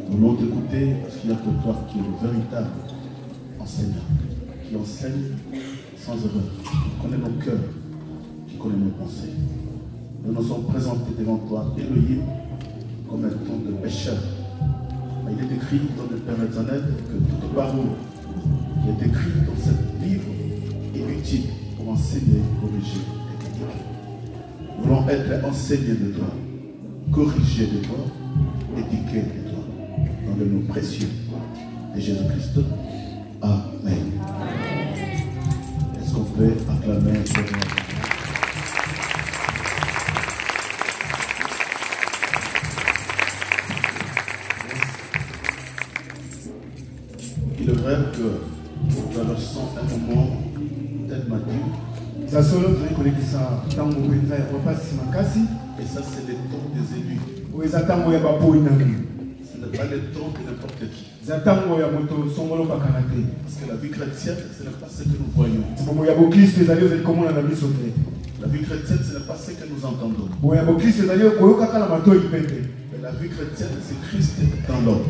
Nous voulons t'écouter parce qu'il n'y a que toi qui es le véritable enseignant, qui enseigne sans erreur, qui connaît nos cœurs, qui connaît nos pensées. Nous nous sommes présentés devant toi, Elohim, comme un temps de pécheur. Il est écrit dans le Père éternel que toute parole qui est écrite dans ce livre est utile pour enseigner, corriger et critiquer. Nous voulons être enseignés de toi, corrigés de toi, éduqués de toi, dans le nom précieux de Jésus-Christ. Amen. Est-ce qu'on peut acclamer ce nom? Il est vrai que nous traversons un moment tellement dur. Et ça, c'est le temps des élus. Ce n'est pas le temps de n'importe qui. Parce que la vie chrétienne, ce n'est pas ce que nous voyons. La vie chrétienne, ce n'est pas ce que nous entendons. Mais la vie chrétienne, c'est Christ dans l'homme.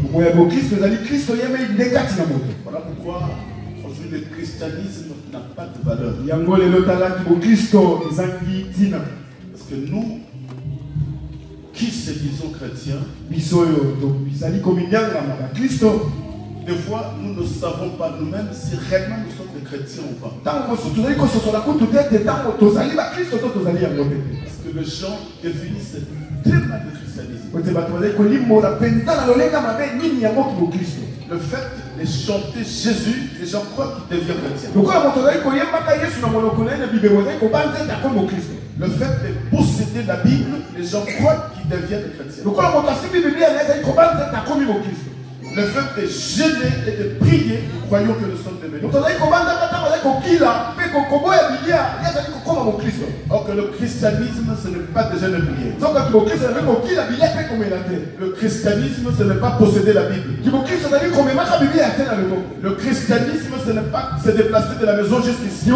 Voilà pourquoi aujourd'hui le christianisme n'a pas de valeur. Parce que nous, qui se disons chrétiens, des fois nous ne savons pas nous-mêmes si réellement nous sommes des chrétiens ou pas. Parce que les gens définissent très mal le christianisme. Le fait de chanter Jésus, les gens croient qu'ils deviennent chrétiens. Le fait de posséder la Bible, les gens croient qu'ils deviennent chrétiens. Le fait de jeûner et de prier, nous croyons que nous sommes devenus. Or que le christianisme, ce n'est pas de jeûne et prier. Le christianisme, ce n'est pas posséder la Bible. Le christianisme, ce n'est pas se déplacer de la maison jusqu'ici.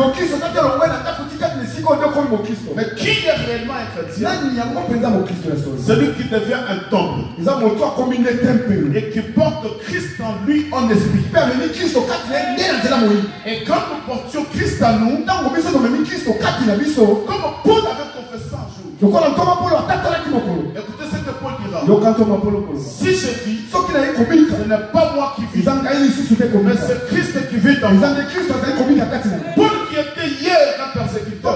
Mais qui est réellement un chrétien? Celui qui devient un temple et qui porte Christ en lui en esprit. Et quand nous portions Christ en nous, comme Paul avait confessé un jour, écoutez ce que Paul dira: si je vis, ce n'est pas moi qui vis, mais c'est Christ qui vit en moi. Paul qui était hier un persécuteur,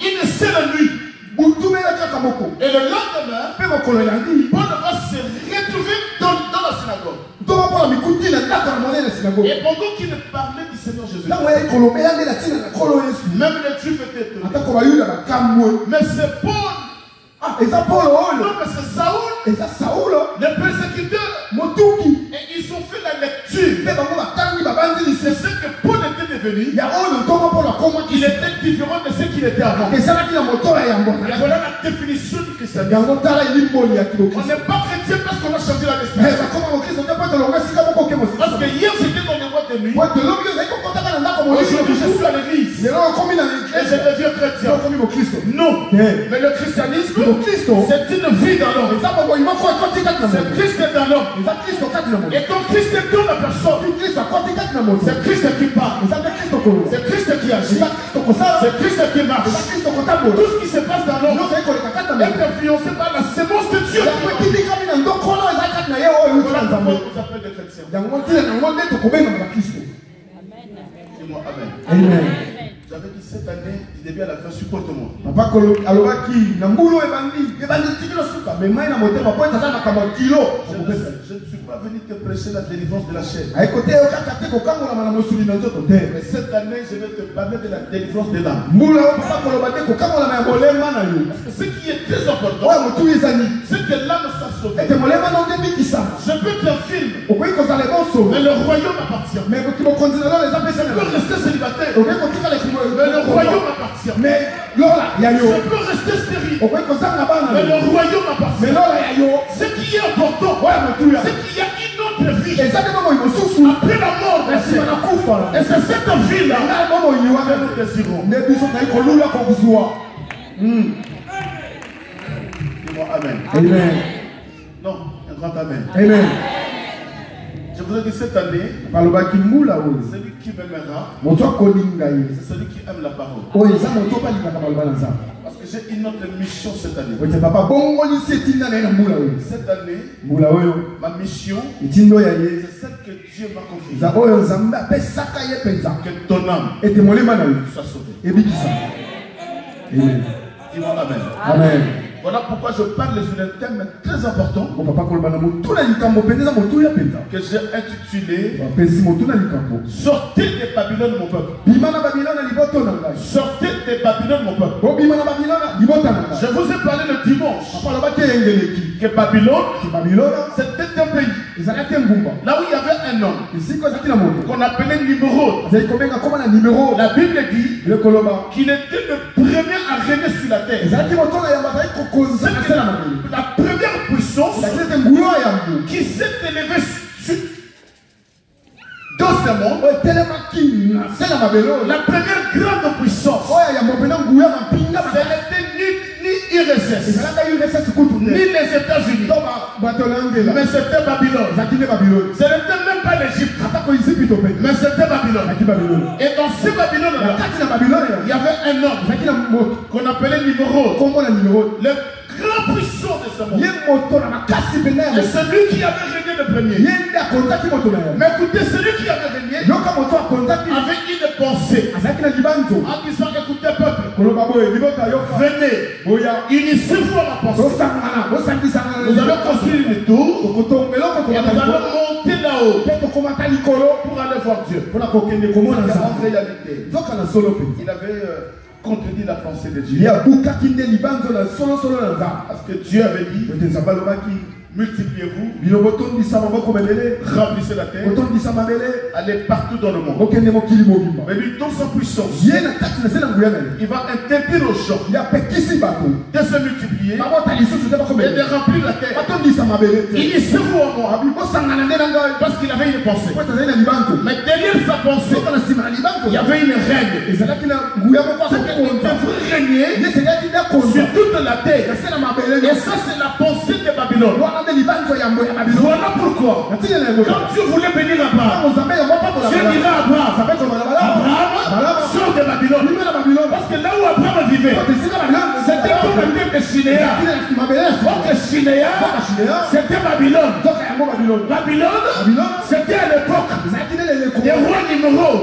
il ne sait la nuit. Et le lendemain, Paul va se retrouver dans la synagogue. Et pendant qu'il parlait du Seigneur Jésus, même les Juifs étaient étonnés. Mais c'est Paul. Non, mais c'est Saoul, les persécuteurs. Et ils ont fait la lecture. C'est ce que Paul était devenu. Il était différent de ce qu'il était avant. Voilà la définition du christianisme. On n'est pas chrétien parce qu'on a changé la destination. Parce que hier j'étais dans les boîtes de nuit. Aujourd'hui je suis à l'église. Et je deviens chrétien. Non. Mais le christianisme, c'est une vie dans l'homme. C'est Christ dans l'homme. Et quand Christ est dans la personne, c'est Christ qui parle. C'est Christ qui agit. C'est Christ qui marche. Tout ce qui se passe dans l'homme est influencé par la sémence de Dieu. Voilà pourquoi on vous appelle des chrétiens. Dis-moi Amen. Amen. J'avais dit cette année, du début à la fin, supporte-moi. Je ne suis pas venu te prêcher la délivrance de la chair. Mais cette année, je vais te parler de la délivrance de l'âme. Parce que ce qui est très important, c'est que l'âme soit sauvée. Je peux te film, mais le royaume appartient. Je peux rester célibataire, mais le royaume appartient. Je peux rester stérile, mais le royaume appartient. Ce qui est important, c'est qu'il y a une autre vie après la mort. Et c'est cette vie-là que nous désirons. Dis-moi Amen. Amen. Non, un grand amen. Amen. Je vous ai dit cette année, celui qui m'aimera, c'est celui qui aime la parole. Parce que j'ai une autre mission cette année. Cette année, ma mission, c'est celle que Dieu m'a confiée. Que ton âme soit sauvée. Amen. Dis-moi amen. Amen. Voilà pourquoi je parle sur un thème très important que j'ai intitulé Sortez de Babylone mon peuple. Sortez de Babylone mon peuple. Je vous ai parlé le dimanche que Babylone, c'était un pays. Là où il y avait un homme qu'on appelait Nimrod. La Bible dit qu'il était le premier à régner sur la terre. La première puissance qui s'est élevée dans ce monde, la première grande puissance, ce n'était ni IRSS, ni les États-Unis, mais c'était Babylone. Ce n'était même pas l'Égypte, mais c'était Babylone. Et dans ce Babylone-là, il y avait un homme qu'on appelait Nimrod, le grand puissant de ce monde. Et celui qui avait régné le premier. Mais écoutez, celui qui avait régné avait une pensée en disant, écoutez peuple, venez, unissez-vous à ma pensée. Nous allons construire une tour et nous allons monter là-haut pour aller voir Dieu. En réalité, il avait contredit la pensée de Dieu. Parce que Dieu avait dit, multipliez-vous, remplissez la terre, allez partout dans le monde. Mais lui, dans sa puissance, il va interdire aux gens de se multiplier et de remplir la terre. Initiez-vous à moi, parce qu'il avait une pensée. Mais derrière sa pensée, il y avait une règle. Il devrait régner sur toute la terre. Et ça, c'est la pensée de Babylone. Voilà pourquoi, quand Dieu voulait bénir Abraham, Dieu dirait à Abraham, sors de Babylone. Parce que là où Abraham vivait, c'était comme un terre de Shinéa. Votre Shinéa, c'était Babylone. Babylone, c'était à l'époque des rois Nimrod.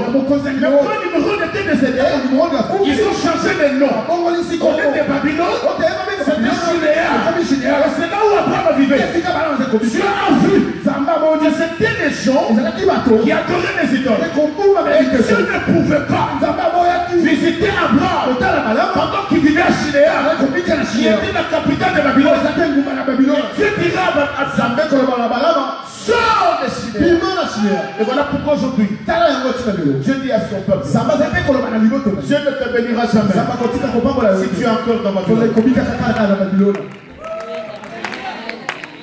Les rois Nimrod étaient décédés. Ils ont changé de nom. On est de Babylone, c'était Shinéa. C'est là où Abraham vivait. Dieu a vu que c'était des gens qui adoraient les idoles. Et Dieu ne pouvait pas visiter Abraham pendant qu'il vivait à Shinéa, qui était la capitale de Babylone. Dieu dira à Zambé, sors de Shinéa. Et voilà pourquoi aujourd'hui, Dieu dit à son peuple, Dieu ne te bénira jamais si tu es encore dans Babylone.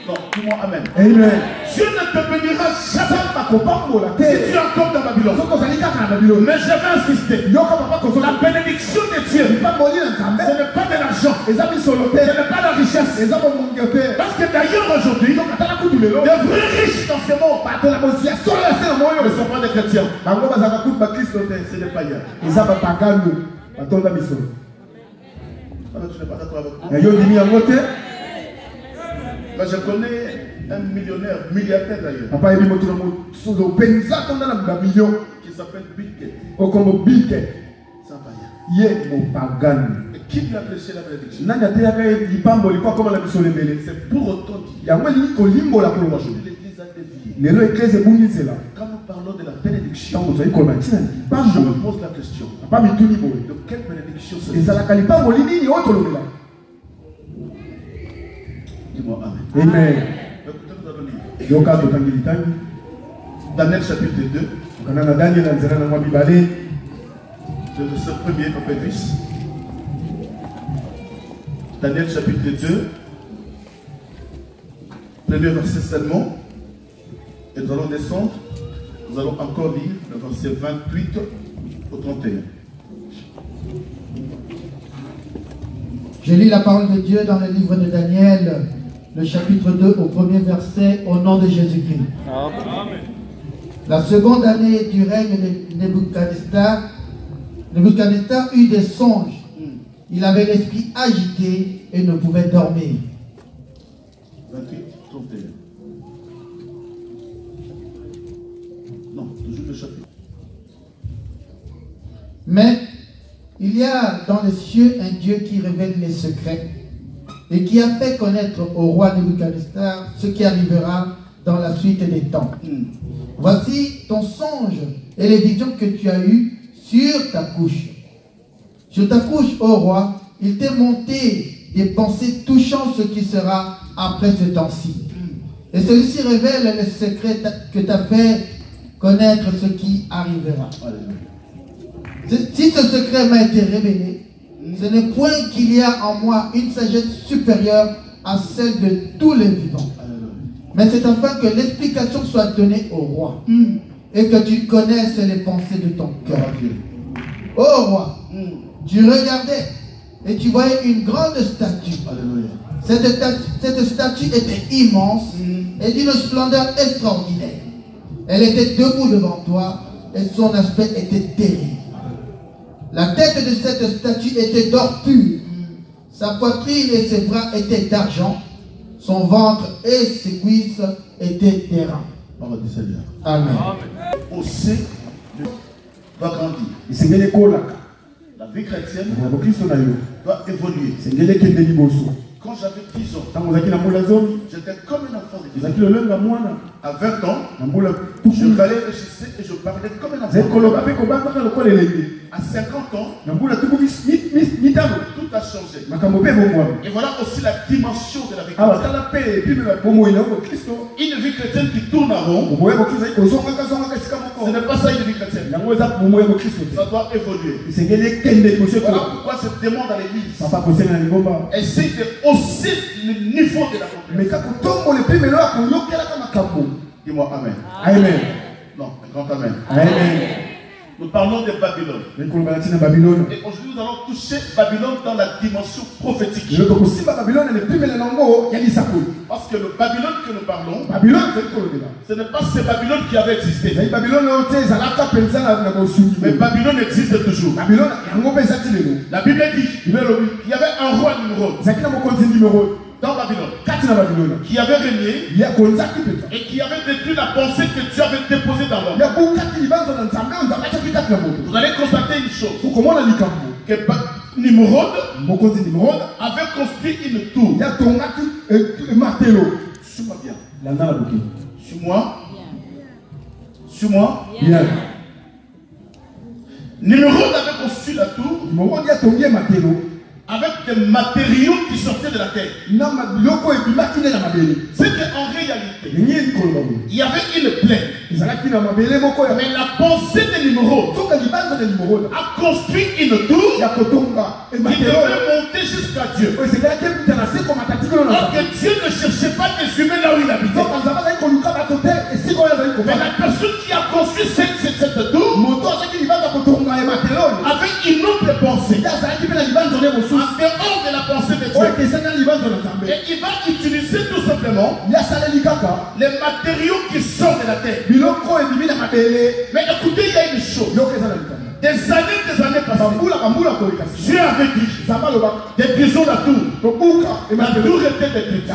Non, dis-moi amen. Amen. Dieu ne te bénira jamais si tu es encore dans Babylone. Mais je vais insister. La bénédiction de Dieu, ce n'est pas de l'argent, ce n'est pas la richesse. Parce que d'ailleurs aujourd'hui, les vrais riches dans ce monde ne sont pas des chrétiens. C'est des païens. Tu n'es pas d'accord avec moi? Mais je connais un millionnaire, milliardaire d'ailleurs, qui s'appelle Bill Gates. C'est un païen. Et qui lui a prêché la bénédiction? C'est pour autant dire aujourd'hui l'église a dévié. Quand nous parlons de la bénédiction, je me pose la question, de quelle bénédiction c'est? Dis-moi amen. Amen. Daniel chapitre 2. Le verset 1er, Papa 10. Daniel chapitre 2. Premier verset seulement. Et nous allons descendre. Nous allons encore lire le verset 28 au 31. Je lis la parole de Dieu dans le livre de Daniel, le chapitre 2 au premier verset, au nom de Jésus-Christ. Amen. La seconde année du règne de Nebuchadnezzar, Nebuchadnezzar eut des songes. Il avait l'esprit agité et ne pouvait dormir. 28, 31. Non, toujours le chapitre. Mais il y a dans les cieux un Dieu qui révèle les secrets et qui a fait connaître au roi Nebuchadnezzar ce qui arrivera dans la suite des temps. Voici ton songe et les visions que tu as eues sur ta couche. Sur ta couche, ô roi, il t'est monté des pensées touchant ce qui sera après ce temps-ci. Et celui-ci révèle les secrets que t'a fait connaître ce qui arrivera. Si ce secret m'a été révélé, ce n'est point qu'il y a en moi une sagesse supérieure à celle de tous les vivants. Mais c'est afin que l'explication soit donnée au roi et que tu connaisses les pensées de ton cœur. Ô roi, tu regardais et tu voyais une grande statue. Cette statue était immense et d'une splendeur extraordinaire. Elle était debout devant toi et son aspect était terrible. La tête de cette statue était d'or pur. Sa poitrine et ses bras étaient d'argent. Son ventre et ses cuisses étaient d'airain. Amen. Aussi, va grandir. La vie chrétienne doit évoluer. Quand j'avais 10 ans, j'étais comme un enfant de 10 ans. À 20 ans, je réfléchissais et je parlais comme un enfant. À 50 ans, tout a changé. Et voilà aussi la dimension de la vie chrétienne. Une vie chrétienne qui tourne en rond, ce n'est pas ça une vie chrétienne. Ça doit évoluer. Voilà pourquoi je demande à l'église, essaye de hausser le niveau de la compréhension. Dis-moi Amen. Amen. Non, un grand Amen. Amen. Nous parlons de Babylone. Et aujourd'hui, nous allons toucher Babylone dans la dimension prophétique. Parce que le Babylone que nous parlons, ce n'est pas ce Babylone qui avait existé. Mais Babylone existe toujours. La Bible dit qu'il y avait un roi Nimrod dans Babylone qui avait régné et qui avait détruit la pensée que Dieu avait déposée dans l'homme. Vous allez constater une chose, que Nimrod avait construit une tour. Suis-moi bien. Suis-moi. Nimrod avait construit la tour avec des matériaux qui sortaient de la terre. C'est qu'en réalité, il y avait une plaine. Mais la pensée de Nimrod a construit une tour qui devait monter jusqu'à Dieu. Alors que Dieu ne cherchait pas des humains là où il habitait. Mais la personne qui a construit cette tour avait une autre pensée. En dehors de la pensée de Dieu. Et il va utiliser tout simplement les matériaux qui sortent de la terre. Mais écoutez, il y a une chose. Des années passées, Dieu avait dit des prisons la tour. La tour était détruite.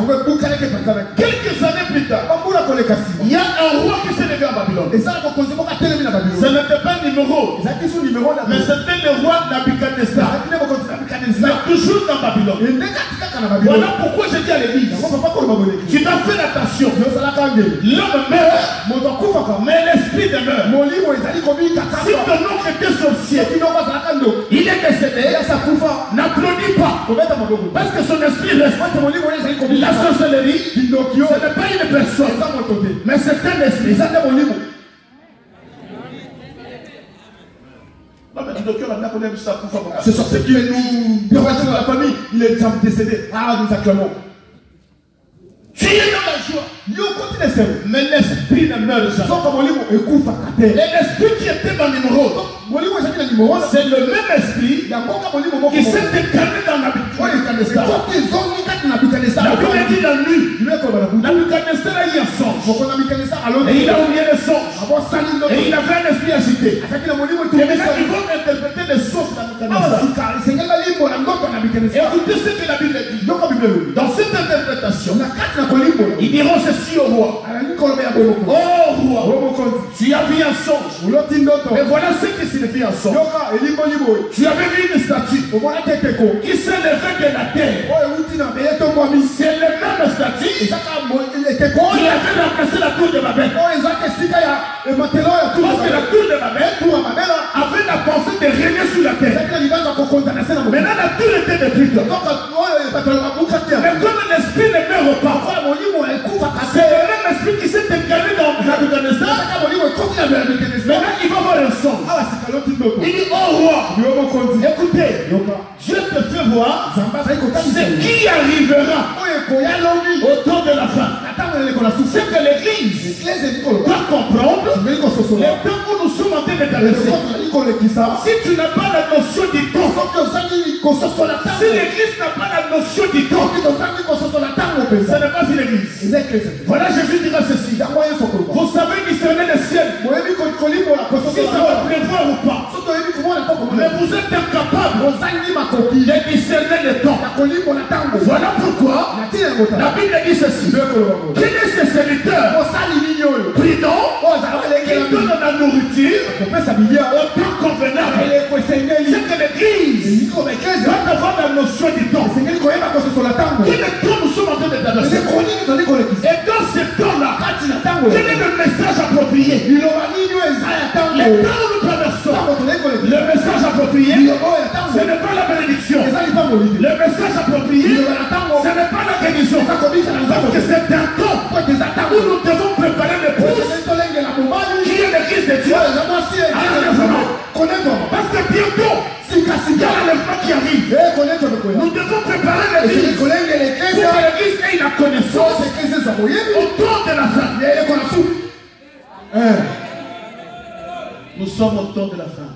Quelques années plus tard, il y a un roi qui s'est levé en Babylone. Ce n'était pas Nimrod, mais c'était le roi Nebuchadnezzar. Mais toujours dans Babylone. Voilà pourquoi je dis à l'église, tu dois faire attention. L'homme meurt, mais l'esprit demeure. Si ton oncle était sorcier, il est décédé, n'applaudis pas, parce que son esprit reste. La sorcellerie, ce n'est pas une personne, mais c'est un esprit. Non, mais c'est sur ce qui est nous, de la famille, il est déjà décédé. Ah, nous acclamons. Tu es dans la joie. Mais l'esprit ne meurt jamais. Et l'esprit qui était dans Nimrod, c'est le même esprit qui s'est incarné dans la vie. La Bible dit la nuit. Nabuchodonosor a eu un songe. Et il a oublié le songe. Et il avait un esprit agité. Et maintenant, ils vont interpréter les songes de Nabuchodonosor. Écoutez ce que la Bible dit. Dans cette interprétation, ils diront ceci au roi. Oh roi, tu as vu un songe. Et voilà ce qui signifie un songe. Tu avais vu une statue qui s'est levée de la terre. C'est le même statue qui avait remplacé la tour de Babel. Parce que la tour de Babel avait la pensée de régner sur la terre. Maintenant la tour était détruite. Mais comme l'esprit ne meurt pas, c'est le même esprit qui s'est incarné dans Nabuchodonosor. Maintenant il va voir un songe. Il dit, oh roi, écoutez, je te fais voir ce qui arrivera au temps de la fin. C'est que l'église doit comprendre le temps où nous sommes en train de traverser. Si tu n'as pas la notion du temps, si l'église n'a pas la notion du temps, ce n'est pas une église. Voilà, Jésus dira ceci. Vous savez discerner le ciel, si ça va pleuvoir ou pas. Mais vous êtes incapable de discerner le temps. Voilà pourquoi la Bible dit ceci. Quel est ce serviteur prudent qui donne la nourriture au temps convenable? C'est que l'église doit avoir la notion du temps. Quel est temps nous sommes en train de traverser? Et dans ce temps-là, quel est le message approprié? Le temps où nous traversons, le message approprié, ce n'est pas la bénédiction. Le message approprié, ce n'est pas la guérison. Parce que c'est un temps où nous devons préparer l'épouse qui est l'église de Dieu. Parce que bientôt, il y a l'enlèvement qui arrive. Nous devons préparer l'église pour que l'église ait la connaissance au temps de la fin. Nous sommes au temps de la fin.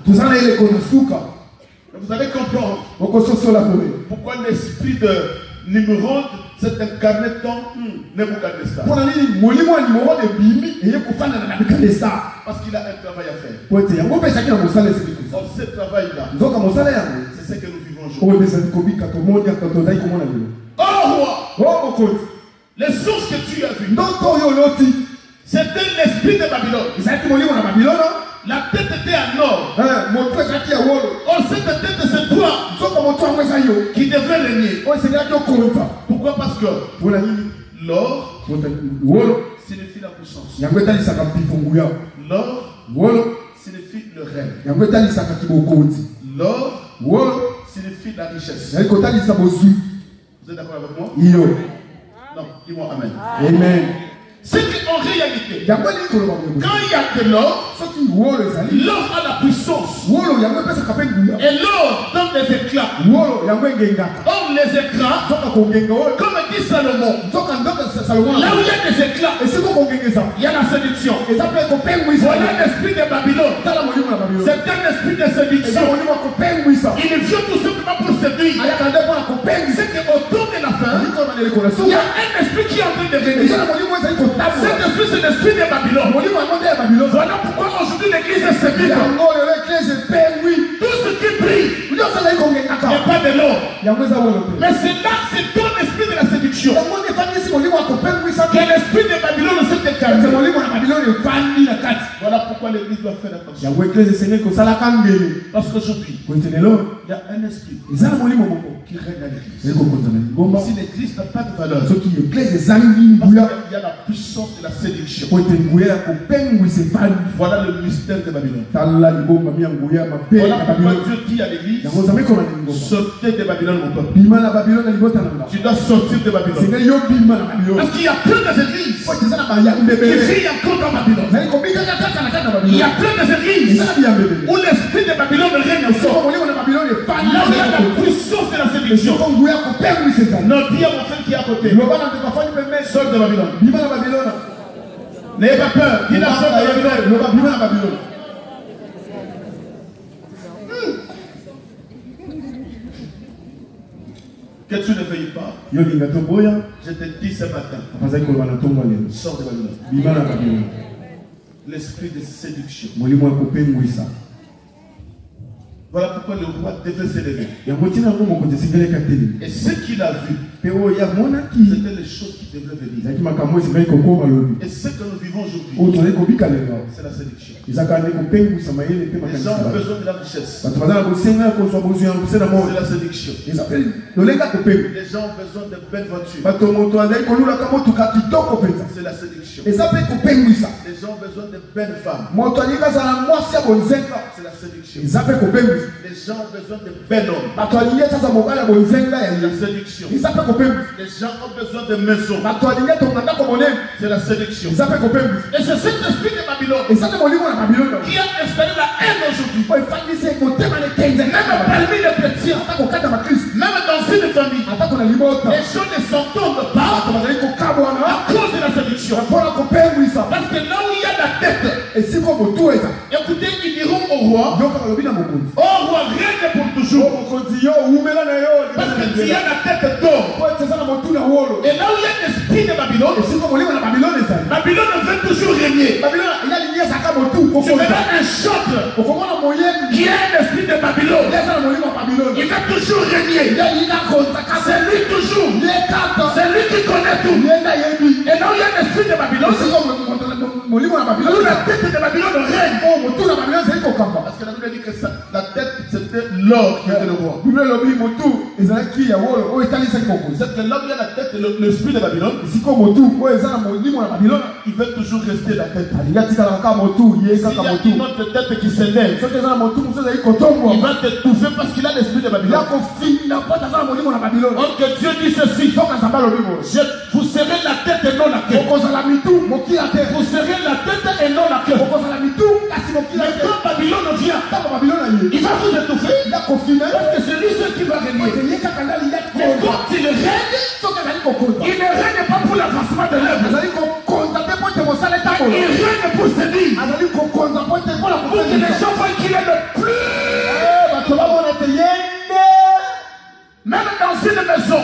Vous allez comprendre pourquoi l'esprit de Nimrod s'est incarné dans Nebuchadnezzar. Parce qu'il a un travail à faire. Or, ce travail-là, c'est ce que nous vivons aujourd'hui. Oh roi, les sources que tu as vues, c'était l'esprit de Babylone. La tête était en or. Or, cette tête, c'est toi qui devrais régner. Pourquoi? Parce que l'or signifie la puissance. L'or signifie le rêve. L'or signifie la richesse. Vous êtes d'accord avec moi? Non, dis-moi amen. Amen. C'est qu'en réalité, quand il y a de l'or, l'or a la puissance. Et l'or donne des éclats. Or, les éclats, comme dit Salomon, là où il y a des éclats, il y a la séduction. Voilà l'esprit de Babylone. C'est un esprit de séduction. Il vient tout simplement pour séduire. C'est qu'autour de la fin, il y a un esprit qui est en train de venir. Cet esprit, c'est l'esprit de Babylone. Voilà pourquoi aujourd'hui l'église est séduite. Tout ce qui brille n'est pas de l'or. Mais c'est là, c'est ton esprit de la séduction. Que l'esprit de Babylone s'est écarté. Voilà pourquoi l'église doit faire attention. Parce qu'aujourd'hui, il y a un esprit qui règne à l'église. Si l'église n'a pas de valeur, il y a la puissance de la séduction. Voilà le mystère de Babylone. Voilà pourquoi Dieu dit à l'église, sortez de Babylone mon peuple. Tu dois sortir de Babylone. Parce qu'il y a plein d'églises qui vivent encore dans Babylone. Il y a plein d'églises où l'esprit de Babylone règne encore. Là où il y a la puissance de la séduction. Non, dis à mon frère qui est à côté, sors de Babylone. N'ayez pas peur, dis la sort de Babylone. Que tu ne veuilles pas. Je te dis ce matin. Sors de Babylone. L'esprit de séduction. Voilà pourquoi le roi devait s'élever. Et ce qu'il a vu, c'était les choses qui devaient venir. Et ce que nous vivons aujourd'hui, c'est la séduction. Les gens ont besoin de la richesse. C'est la séduction. Les gens ont besoin de belles voitures. C'est la séduction. Les gens ont besoin de belles femmes. C'est la séduction. Les gens ont besoin de belles hommes. La séduction. Les gens ont besoin de maisons. C'est la séduction. Et c'est cet esprit de Babylone qui a installé la haine aujourd'hui. Même parmi les chrétiens, même dans une famille, les gens ne s'entendent pas à cause de la séduction. Parce que là où il y a la tête, écoutez, ils diront au roi, oh roi, règne pour toujours. Parce que tu as la tête d'or. Et là où il y a l'esprit de Babylone, Babylone veut toujours régner. Tu verras un chantre qui a l'esprit de Babylone. Il va toujours régner. C'est lui toujours. C'est lui qui connaît tout. Et là où il y a l'esprit de Babylone, la tête de Babylone règne. Parce que la Bible dit que la tête c'était l'or qui était le roi. C'est que là où il y a la tête, l'esprit de Babylone, il veut toujours rester la tête. S'il y a une autre tête qui s'élève, il va te touffer parce qu'il a l'esprit de Babylone. Or que Dieu dit ceci, vous serez la tête et non la queue. Vous serez la tête et non la queue. Mais quand Babylone vient, il va vous étouffer parce que c'est lui seul qui va régner. Mais quand il règne, il ne règne pas pour l'avancement de l'œuvre. Il règne pour séduire. Pour que les gens voient qu'il est le plus. Même dans une maison,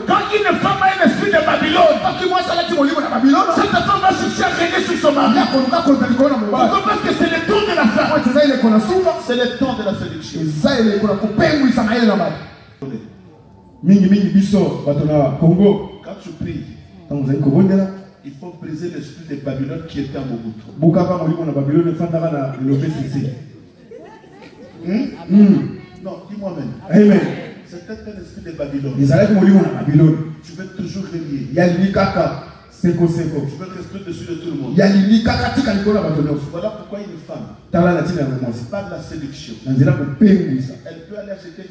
quand une femme a un esprit de Babylone, cette femme va chercher à régner sur son mari. Pourquoi? Parce que c'est le temps de la femme. C'est le temps de la séduction. Quand tu pries, il faut briser l'esprit de Babylone qui était à Mobutu. Non, dis-moi même. Amen. C'était un esprit de Babylone. Tu veux toujours régner. Tu veux rester dessus de tout le monde. Voilà pourquoi une femme, par la séduction, elle peut aller acheter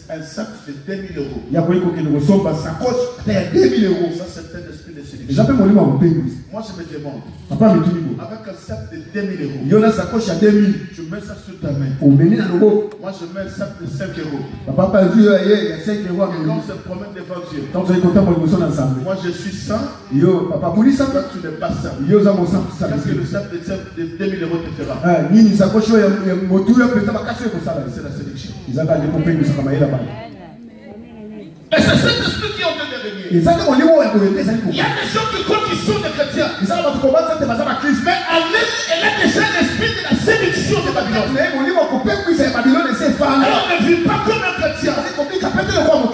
un sac de 2000 euros. Ça, c'est un esprit de séduction. Moi, je me demande, avec un sac de 2000 euros, tu mets ça sur ta main. Moi, je mets un sac de 5 euros. Et quand on se promène devant Dieu, moi, je suis saint. Toi, tu n'es pas saint. Qu'est-ce que le sac de 2000 euros te fera? C'est la séduction. Et c'est cet esprit qui est en train de régner. Il y a des gens qui croient qu'ils sont des chrétiens. Mais elle a déjà l'esprit de la séduction de Babylone. Alors ne vit pas comme un chrétien. Or,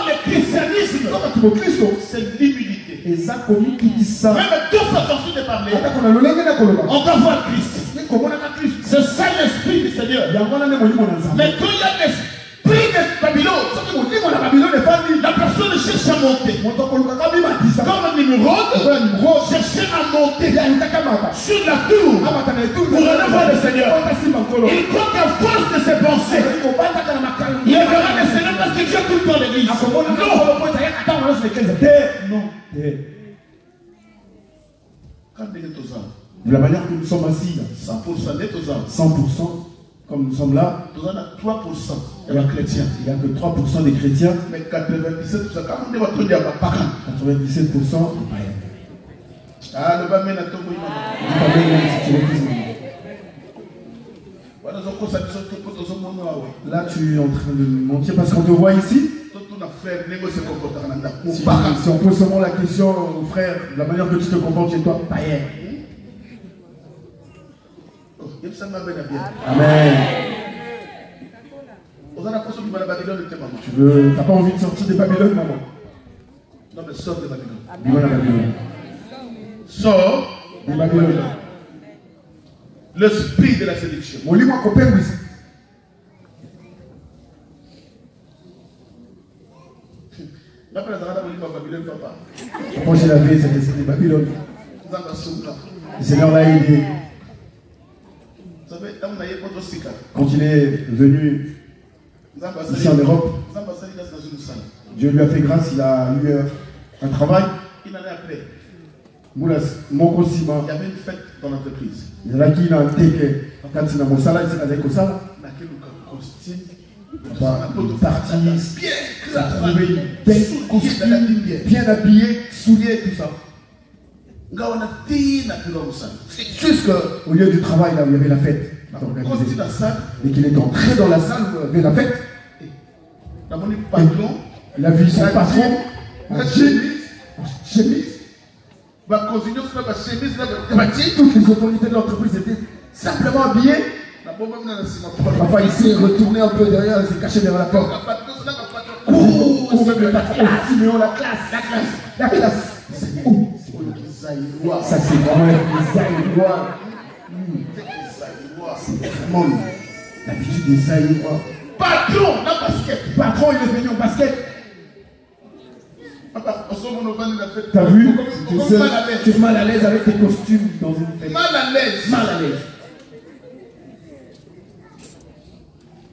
le christianisme, c'est l'humilité. Même deux façons de parler, on va voir Christ. C'est ça l'esprit du Seigneur. Mais quand il y a l'esprit de Babylone, la personne cherche à monter. Comme un nimrod, chercher à monter sur la tour pour aller voir le Seigneur. Il croit qu'à force de ses pensées, il verra le Seigneur parce qu'il vient tout le temps l'église. Non. De la manière que nous sommes assis, 100%, comme nous sommes là, 3%. Il n'y a que 3% des chrétiens, mais 97%, 97% ah, le bamé n'a pas là, tu es en train de mentir parce qu'on te voit ici. Si on pose seulement la question au frère, la manière dont tu te comportes chez toi, païen. Amen. Tu veux, t'as pas envie de sortir de Babylone, maman? Non, mais sors de Babylone. Dis-moi la Babylone. Sors de Babylone. L'esprit de la séduction. Moi j'ai la vie, c'est de Babylone. Le Seigneur l'a aidé. Quand il est venu ici en Europe, Dieu lui a fait grâce, il a eu un travail. Une année après, il y avait une fête dans l'entreprise. Il y a qui a un thé quand il a mon salaire, il a des cossala. Bien habillé, souliers, tout ça. Jusqu'au lieu du travail, là où il y avait la fête. Et qu'il est entré dans la salle où il y avait la fête. Il a vu son patron en chemise. Toutes les autorités de l'entreprise étaient simplement habillées. Papa, il s'est retourné un peu derrière, il s'est caché derrière la porte. Oh, même le patron, la classe. Ça, c'est vraiment les Aïlois. C'est vraiment l'habitude des Aïlois. Patron, la basket. Patron, il est venu en basket. T'as vu? Tu es mal à l'aise avec tes costumes dans une fête. Mal à l'aise.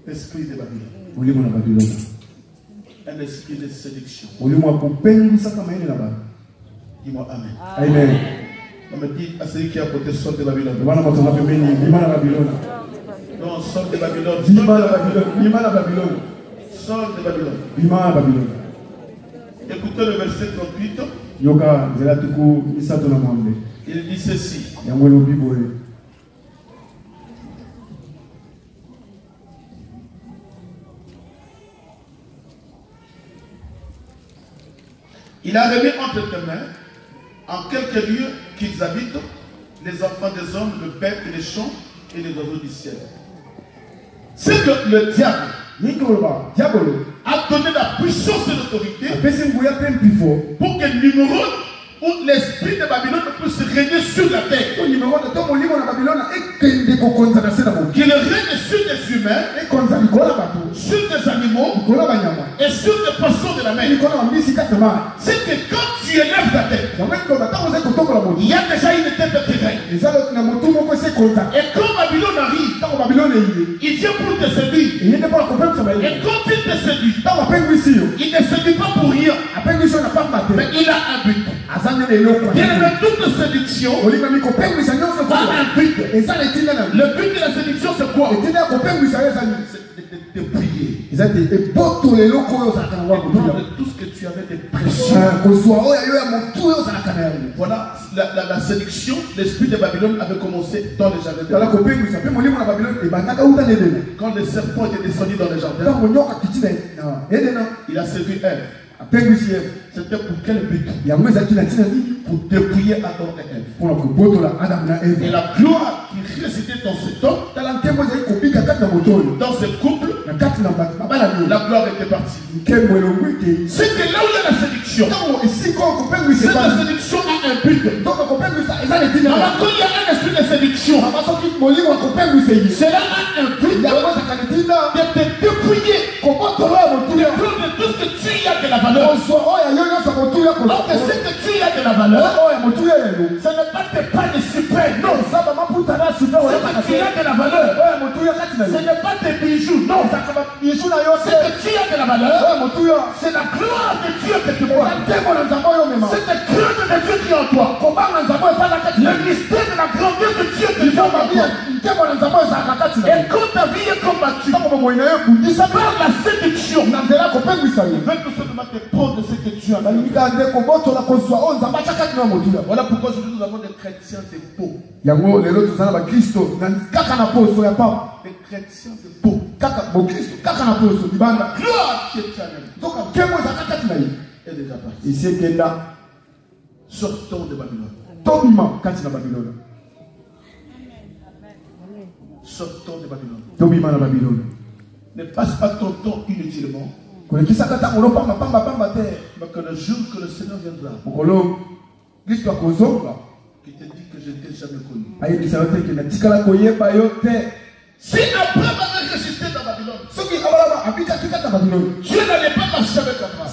Esprit de Babylone. Un esprit de séduction. Dis-moi Amen. Amen. On me dit à celui qui est à côté, sort de Babylone. Non, sort de Babylone. Sort de Babylone. Écoutez le verset 38. Il dit ceci. Il a remis entre tes mains, en quelques lieux qu'ils habitent, les enfants des hommes, le bête et les champs et les oiseaux du ciel. C'est que le diable a donné la puissance et l'autorité pour que Nimrod ou l'esprit de Babylone puisse régner sur la terre. Qu'il règne sur des humains, sur des animaux et sur des poissons de la mer. C'est que quand tu élèves ta tête, il y a déjà une tête qui règne. Et quand Babylone arrive, il vient pour te séduire. Et quand il te séduit, il ne séduit pas pour rien. Mais il a un but. Bien aimé, toute séduction a un but. Le but de la séduction, c'est quoi? C'est de prier. Tout ce que tu avais de précieux. Voilà, la séduction, l'esprit de Babylone avait commencé dans les jardins. Quand le serpent était descendu dans les jardins, il a séduit Ève. C'était pour quel but? Pour dépouiller Adam et Ève. Et la gloire qui résidait dans ce temps, dans ce couple, la gloire était partie. C'est que là où il y a la séduction, cette séduction a un but. Alors quand il y a un esprit de séduction, cela a un but de te dépouiller de tout ce que tu as de la valeur. Donc ce que tu as de la valeur, ce n'est pas tes pannes suprêmes, non. Ce que tu as de la valeur, ce n'est pas tes bijoux, non. Ce que tu as de la valeur, c'est la gloire de Dieu que tu vois. C'est la crainte de Dieu qui est en toi. Le mystère de la grandeur de Dieu que tu as en toi. Et quand ta vie est combattue par la séduction, il veut tout simplement te prendre de ce que tu as. Voilà pourquoi aujourd'hui nous avons des chrétiens de peau. Des chrétiens de peau. La gloire qui est éternelle. est déjà parti. Ici, Kenda. Sortons de Babylone. Tobima, Katina Babylone. Sortons de Babylone. Tobima na Babylone. Ne passe pas ton temps inutilement. Mais que le jour que le Seigneur viendra, qui te dit que je ne t'ai jamais connu. Si après avoir résisté dans Babylone, Dieu n'allait pas marcher avec Abraham.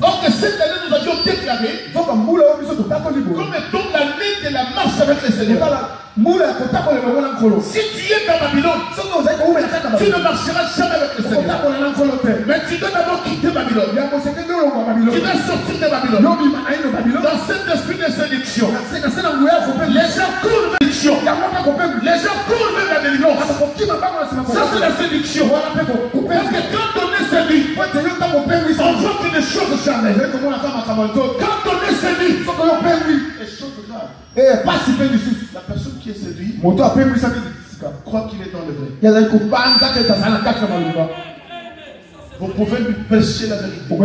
Donc cette année nous avions déclaré comme étant l'année de la marche avec le Seigneur. Si tu es dans Babylone, tu ne marcheras jamais avec le Seigneur. Mais tu dois d'abord quitter Babylone. Tu dois sortir de Babylone. Dans cet esprit de séduction, les gens courent de séduction. Les gens courent de la délivrance. Ça c'est la séduction. Parce que quand on est séduit, on voit que les choses jamais. Quand on est séduit, les choses graves. La personne qui est séduite croit qu'il est dans le vrai. Vous pouvez lui prêcher la vérité. Il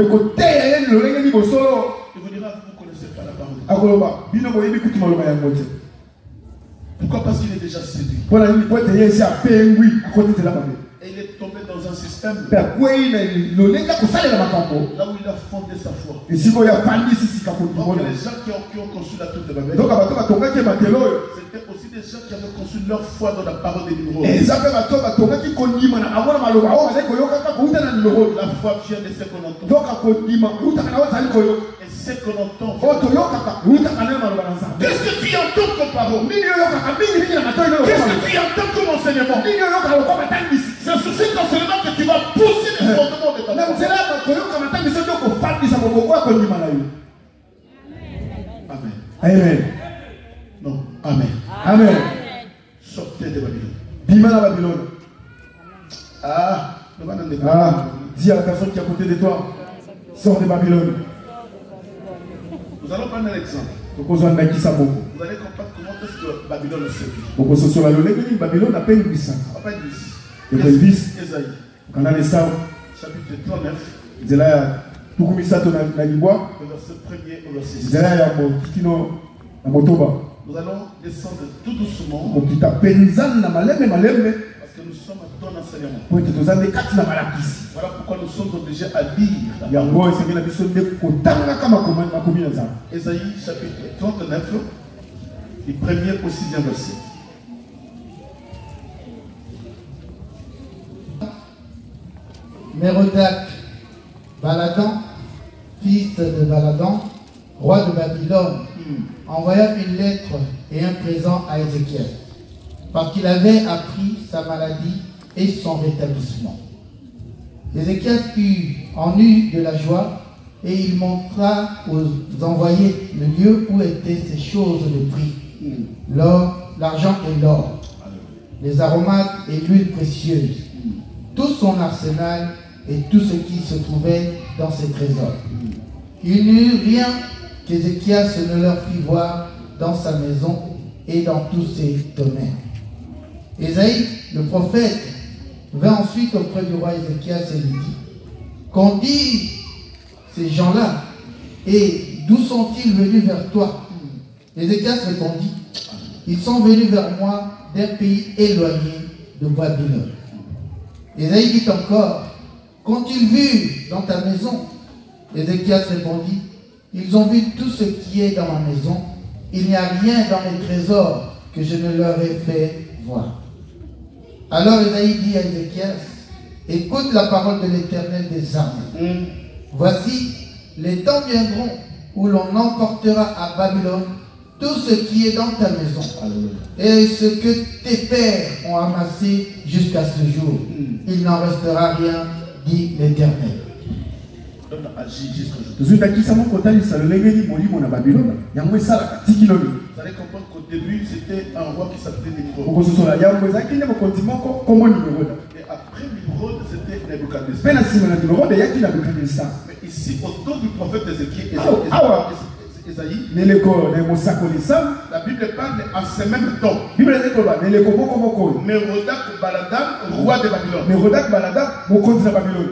vous dira, vous ne connaissez pas la parole. Pourquoi? Parce qu'il est déjà séduit. Et il est tombé dans un système là où il a fondé sa foi. Donc les gens qui ont conçu la tour de Babel, c'était aussi des gens qui avaient conçu leur foi dans la parole des numéros. La foi vient de ce qu'on entend. Et ce qu'on entend. Qu'est-ce que tu entends comme parole? Qu'est-ce que tu entends comme enseignement? C'est sur cet enseignement que tu vas pousser les fondements de ta foi. Amen. Amen. Non, amen. Amen. Sortez de Babylone. Babylone. Dis à la personne qui est à côté de toi, sors de Babylone. Nous allons prendre un exemple. Vous allez comprendre comment est-ce que Babylone se vit. Babylone a peine Ésaïe. Chapitre 39. Verset 1er au verset 6. Nous allons descendre tout doucement. Parce que nous sommes dans l'enseignement. Voilà pourquoi nous sommes obligés à lire. Ésaïe chapitre 39, du 1er au 6e verset. Mérodach Baladan, fils de Baladan, roi de Babylone, envoya une lettre et un présent à Ézéchiel, parce qu'il avait appris sa maladie et son rétablissement. Ézéchiel en eut de la joie, et il montra aux envoyés le lieu où étaient ces choses de prix, l'or, l'argent et l'or, les aromates et l'huile précieuse, tout son arsenal et tout ce qui se trouvait dans ses trésors. Il n'y eut rien qu'Ézéchias ne leur fit voir dans sa maison et dans tous ses domaines. Ésaïe, le prophète, vint ensuite auprès du roi Ézéchias et lui dit: qu'ont dit ces gens-là, et d'où sont-ils venus vers toi? Ézéchias répondit: ils sont venus vers moi d'un pays éloigné de Babylone. Ésaïe dit encore: qu'ont-ils vu dans ta maison? Ézéchias répondit: ils ont vu tout ce qui est dans ma maison. Il n'y a rien dans les trésors que je ne leur ai fait voir. Alors Ésaïe dit à Ézéchias: écoute la parole de l'Éternel des armées. Voici, les temps viendront où l'on emportera à Babylone tout ce qui est dans ta maison. Et ce que tes pères ont amassé jusqu'à ce jour. Il n'en restera rien, dit l'Éternel. Vous allez comprendre qu'au début, c'était un roi qui s'appelait Nimrod. Et après Nimrod, c'était Nebuchadnezzar. Mais ici, au temps du prophète Ézéchiel, Ésaïe, la Bible parle en ce même temps. Mérodach Baladan, roi de Babylone.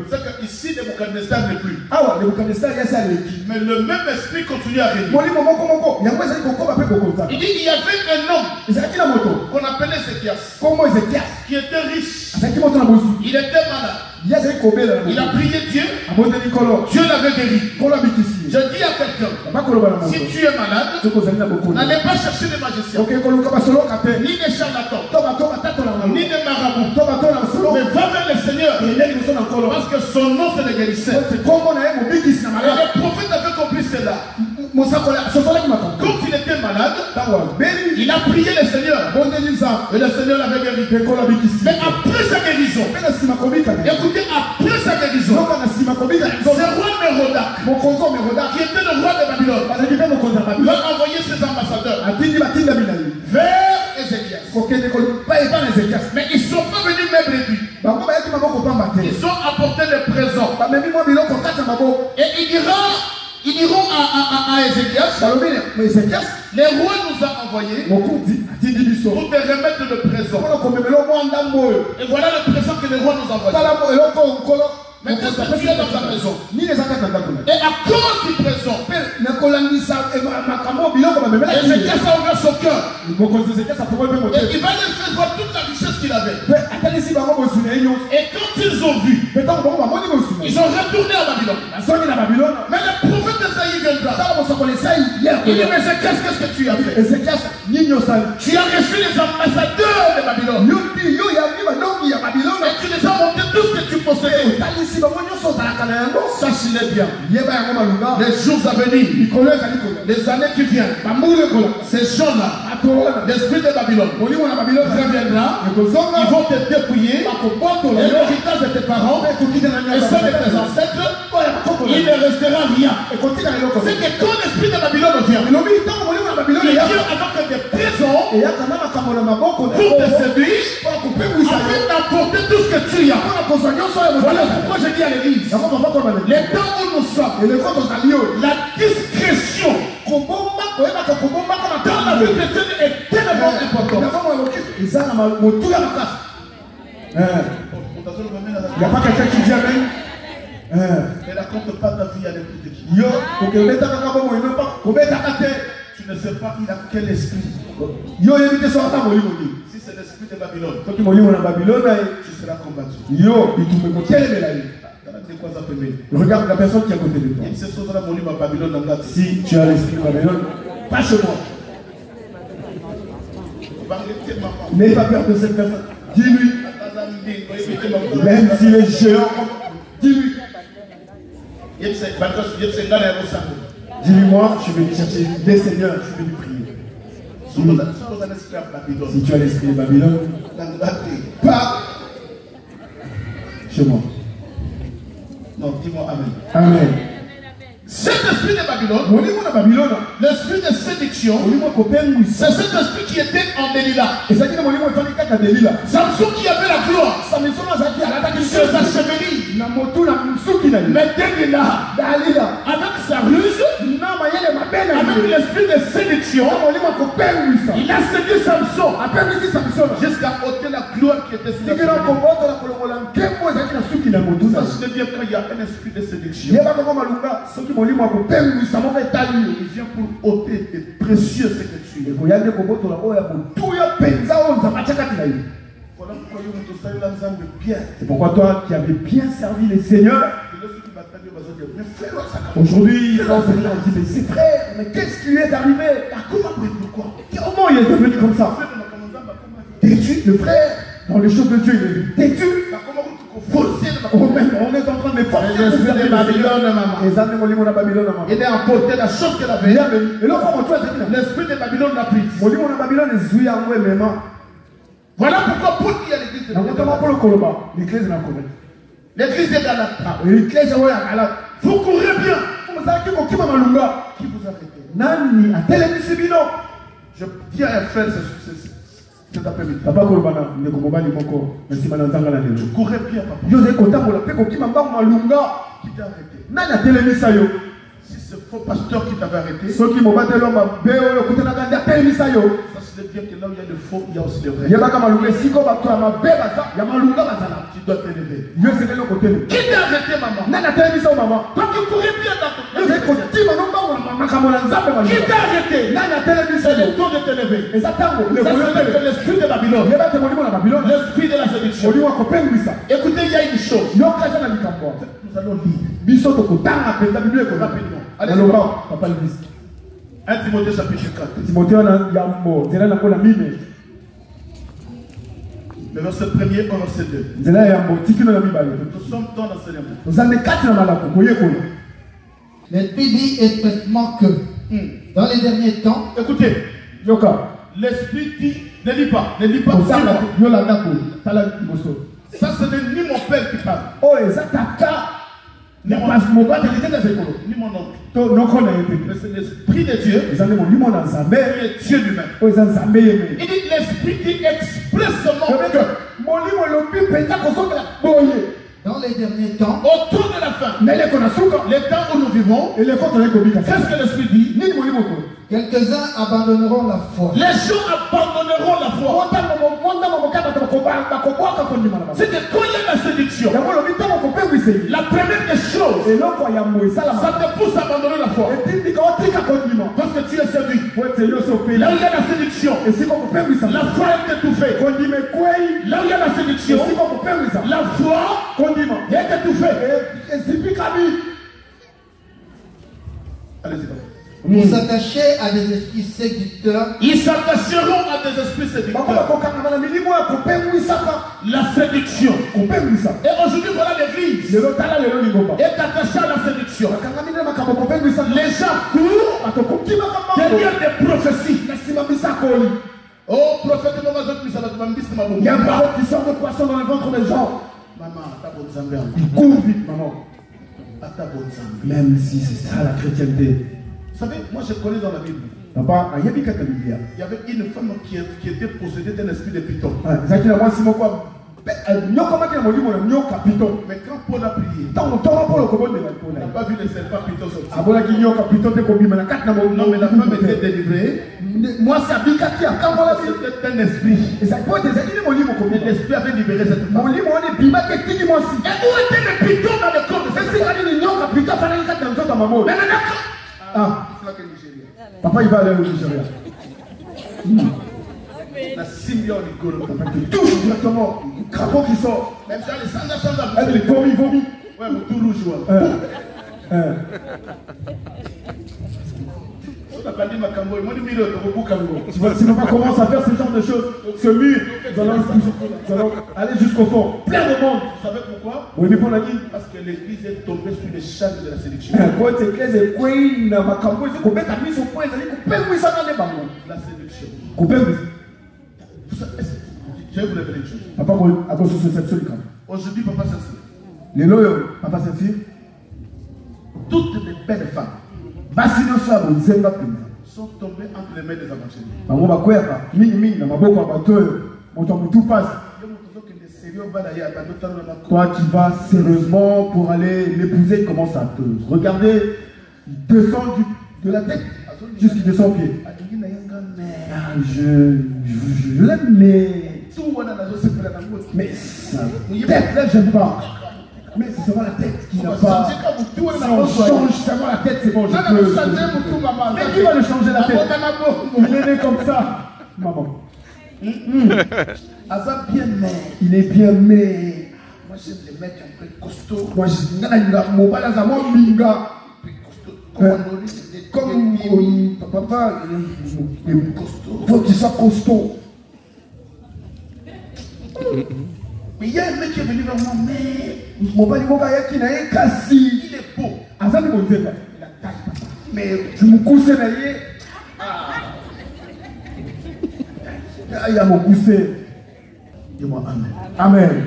C'est qu'ici, Nebuchadnezzar n'est plus. Ah ouais, Nebuchadnezzar, il y a ça avec qui. Mais le même esprit continue à régner. Il dit il y avait un homme qu'on appelait Ézéchias, qui était riche. Il était malade. Il a prié Dieu. Dieu l'avait guéri. Je dis à quelqu'un, si tu es malade, n'allez pas chercher des magiciens, ni des charlatans, ni des marabouts, mais va vers le Seigneur, parce que son nom c'est le guérisseur. Et le prophète avait compris cela. Quand il était malade, il a prié le Seigneur, et le Seigneur l'avait guéri. Mais après sa guérison, écoutez, après sa guérison, c'est roi Mérodach, qui était le roi de Babylone, va envoyer ses ambassadeurs vers Ézéchias. Mais ils ne sont pas venus même réduits. Ils ont apporté les présents. Et ils diront à Ézéchias, les rois nous ont envoyés pour te remettre le présent. Et voilà le présent que les rois nous envoient. Mais qu'est-ce que tu as dans ta maison? Et à cause du présent, Ézéchias a ouvert son cœur. Et il va les faire voir toute la richesse qu'il avait. Et quand ils ont vu, ils ont retourné à Babylone. Mais le prophète Esaïe viendra. Il dit, mais Ézéchias, qu'est-ce que tu as fait? Tu as reçu les ambassadeurs de Babylone. Et tu les as montré tout ce que tu possédais. Sachez-le bien. Les jours à venir, les années qui viennent, ces gens-là, l'esprit de Babylone reviendra. Ils vont te dépouiller. Et l'héritage de tes parents et ceux de tes ancêtres, il ne restera rien. C'est que quand l'esprit de Babylone vient, il vient avec des présents pour te séduire, afin d'apporter tout ce que tu as. Voilà pourquoi je dis à l'église, les temps où nous sommes, la discrétion dans la vie chrétienne est tellement importante. Il n'y a pas quelqu'un qui dit amen. Ne raconte pas ta vie à n'importe qui. Tu ne sais pas il a quel esprit. Si c'est l'esprit de Babylone, tu seras combattu. Regarde la personne qui est à côté de toi. Si tu as l'esprit de Babylone, pas chez moi. N'aie pas peur de cette personne. Dis-lui. Même s'il est géant, dis-lui. Dis-lui, moi, je vais lui chercher des seigneurs, je vais lui prier. Si tu as l'esprit de Babylone, pas chez moi. Non, dis-moi amen. Amen. Cet esprit de Babylone, l'esprit de séduction, c'est cet esprit qui était en Delilah. Samson qui avait la gloire sur sa chevelure. Mais Delilah, avec sa ruse, avec l'esprit de séduction, il a séduit Samson jusqu'à ôter la gloire qui était sur sa chevelure. Sachez bien qu'il y a un esprit de séduction. Il vient pour ôter des précieux ce que tu es. Voilà c'est pourquoi toi qui avais bien servi les seigneurs, aujourd'hui il va venir et dire, mais c'est frère, mais qu'est-ce qui lui est arrivé? Comment il est devenu comme ça? Têtu, le frère, dans les choses de Dieu, il est têtu. On est en train de forcer l'esprit de Babylone, maman. Il a emporté la chose qu'elle avait. L'esprit de Babylone l'a prise. Voilà pourquoi Paul dit à l'église de l'église de Galate. Vous courez bien. Qui vous a arrêté? Je dis à un frère cet après-midi. Tu courais bien, papa. Qui t'a arrêté? Si c'est faux pasteur qui t'avait arrêté, ça c'est bien que que là où il y a de faux, il y a aussi de vrai. Tu dois t'élever. Qui t'a arrêté, maman? Quand tu courais bien dans ton Qui t'a arrêté? C'est le temps de t'élever. Ça, c'est l'esprit de Babylone. L'esprit de la séduction. Écoutez, il y a une chose. Nous allons lire. Rapidement. Allez, papa. 1 Timothée chapitre 4. Le verset 1er au verset 2. Nous sommes dans l'enseignement. L'Esprit dit expressément que dans les derniers temps, écoutez, l'Esprit dit, ne lis pas. Ça, ce n'est ni mon père qui parle. Ni mon oncle. Mais c'est l'Esprit de Dieu. Qui est Dieu lui-même. Il dit l'Esprit dit expressément que dans les derniers temps, autour de la fin, les temps où nous vivons, qu'est-ce que l'Esprit dit? quelques-uns abandonneront la foi. Les gens abandonneront la foi. C'est que quand il y a la séduction, la première des choses, ça te pousse à abandonner la foi. Parce que tu es séduit. Là où il y a la séduction, la foi est étouffée. Là où il y a la séduction, la foi est étouffée. Allez-y. Vous s'attachez à des esprits séducteurs. Ils s'attacheront à des esprits séducteurs. La séduction. Et aujourd'hui, voilà l'église est attachée à la séduction. Les gens courent derrière des prophéties. Oh, prophète, il y a un parole qui sort de poisson dans le ventre des gens. Maman, il court vite, maman. Même si c'est ça la chrétienté. Vous savez, moi je connais dans la Bible. Il y avait une femme qui était possédée d'un esprit de python. Mais quand Paul a prié, il n'a pas vu les serpents python sortir. Non, mais la femme était délivrée. Moi, c'est c'était un esprit. Et l'esprit avait libéré cette femme. Et où était le python dans le corps de cette femme? Papa, il va aller au Nigeria. La symbiose du Golo. Touche directement. Crapaud qui sort. Même ça, les sandales. Elle est vomi. Ouais, mais tout rouge. Si on pas commence à faire ce genre de choses, ce mur, nous allons aller jusqu'au fond. Plein de monde. Vous savez pourquoi? Oui, mais pour la vie. Parce que l'église est tombée sur les charges de la séduction. La séduction. Je vais vous révéler une chose. Aujourd'hui, papa s'assied. Toutes les belles femmes sont tombées entre les mains des aventuriers. Toi, tu vas sérieusement pour aller l'épouser, commence à te regarder, descend de la tête jusqu'à descend au pied. Je l'aime, mais sa tête là, j'aime pas. Mais c'est seulement la tête qui n'a pas. Si on change seulement la tête, c'est bon, je peux. Mais qui va le changer la tête? Il est né comme ça, maman. Il est bien mais. Moi j'aime les mecs un peu costauds. Moi j'aime comme papa, il est costaud. Faut qu'il soit costaud. Mais il y a un mec qui est venu vers moi, mais il est beau. Mais tu me cousses d'ailleurs. Il y a mon coussé. Dis-moi Amen. Amen.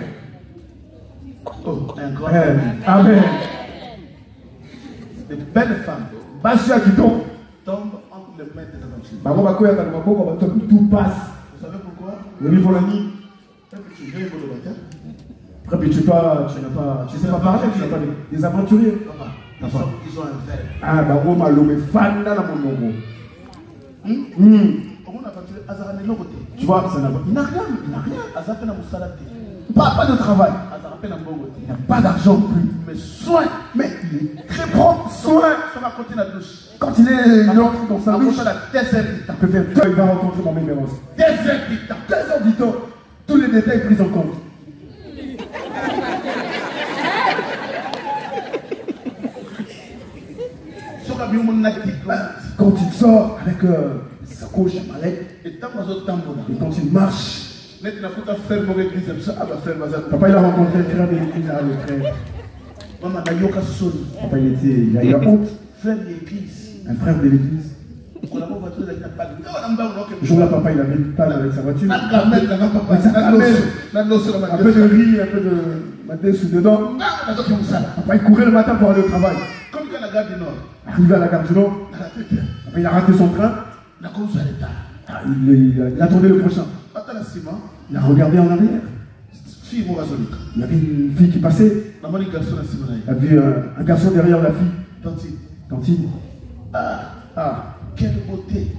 Oh, un grand Amen. De belles femmes tombent entre les mains des aventuriers. Tout passe. Vous savez pourquoi? Après, tu sais pas parler, tu n'as pas des aventuriers. Ils ont un verre. Ah, bah, on m'a l'homme fan dans mon nom. Comment on appelle Tu vois, ça n'a pas. Il n'a rien, il n'a rien. Pas de travail. Il n'a pas d'argent plus. Mais soin. Mais il est très propre, soin. Quand il entre dans sa douche, il peut faire il va rencontrer mon numéro. 2 heures du temps. Tous les détails pris en compte. Quand il sort avec sa coche à mallette, et quand il marche, papa il a rencontré le frère de l'église, le frère. Papa il a eu honte. Un frère de l'église. Le jour là, papa il avait une panne avec sa voiture. Un peu de riz, un peu de matin sous dedans. Papa il courait le matin pour aller au travail. Arrivé à la gare du Nord, il a raté son train. Il attendait le prochain. Il a regardé en arrière. Il y avait une fille qui passait. Il a vu un garçon derrière la fille. Tantine. Ah, quelle beauté.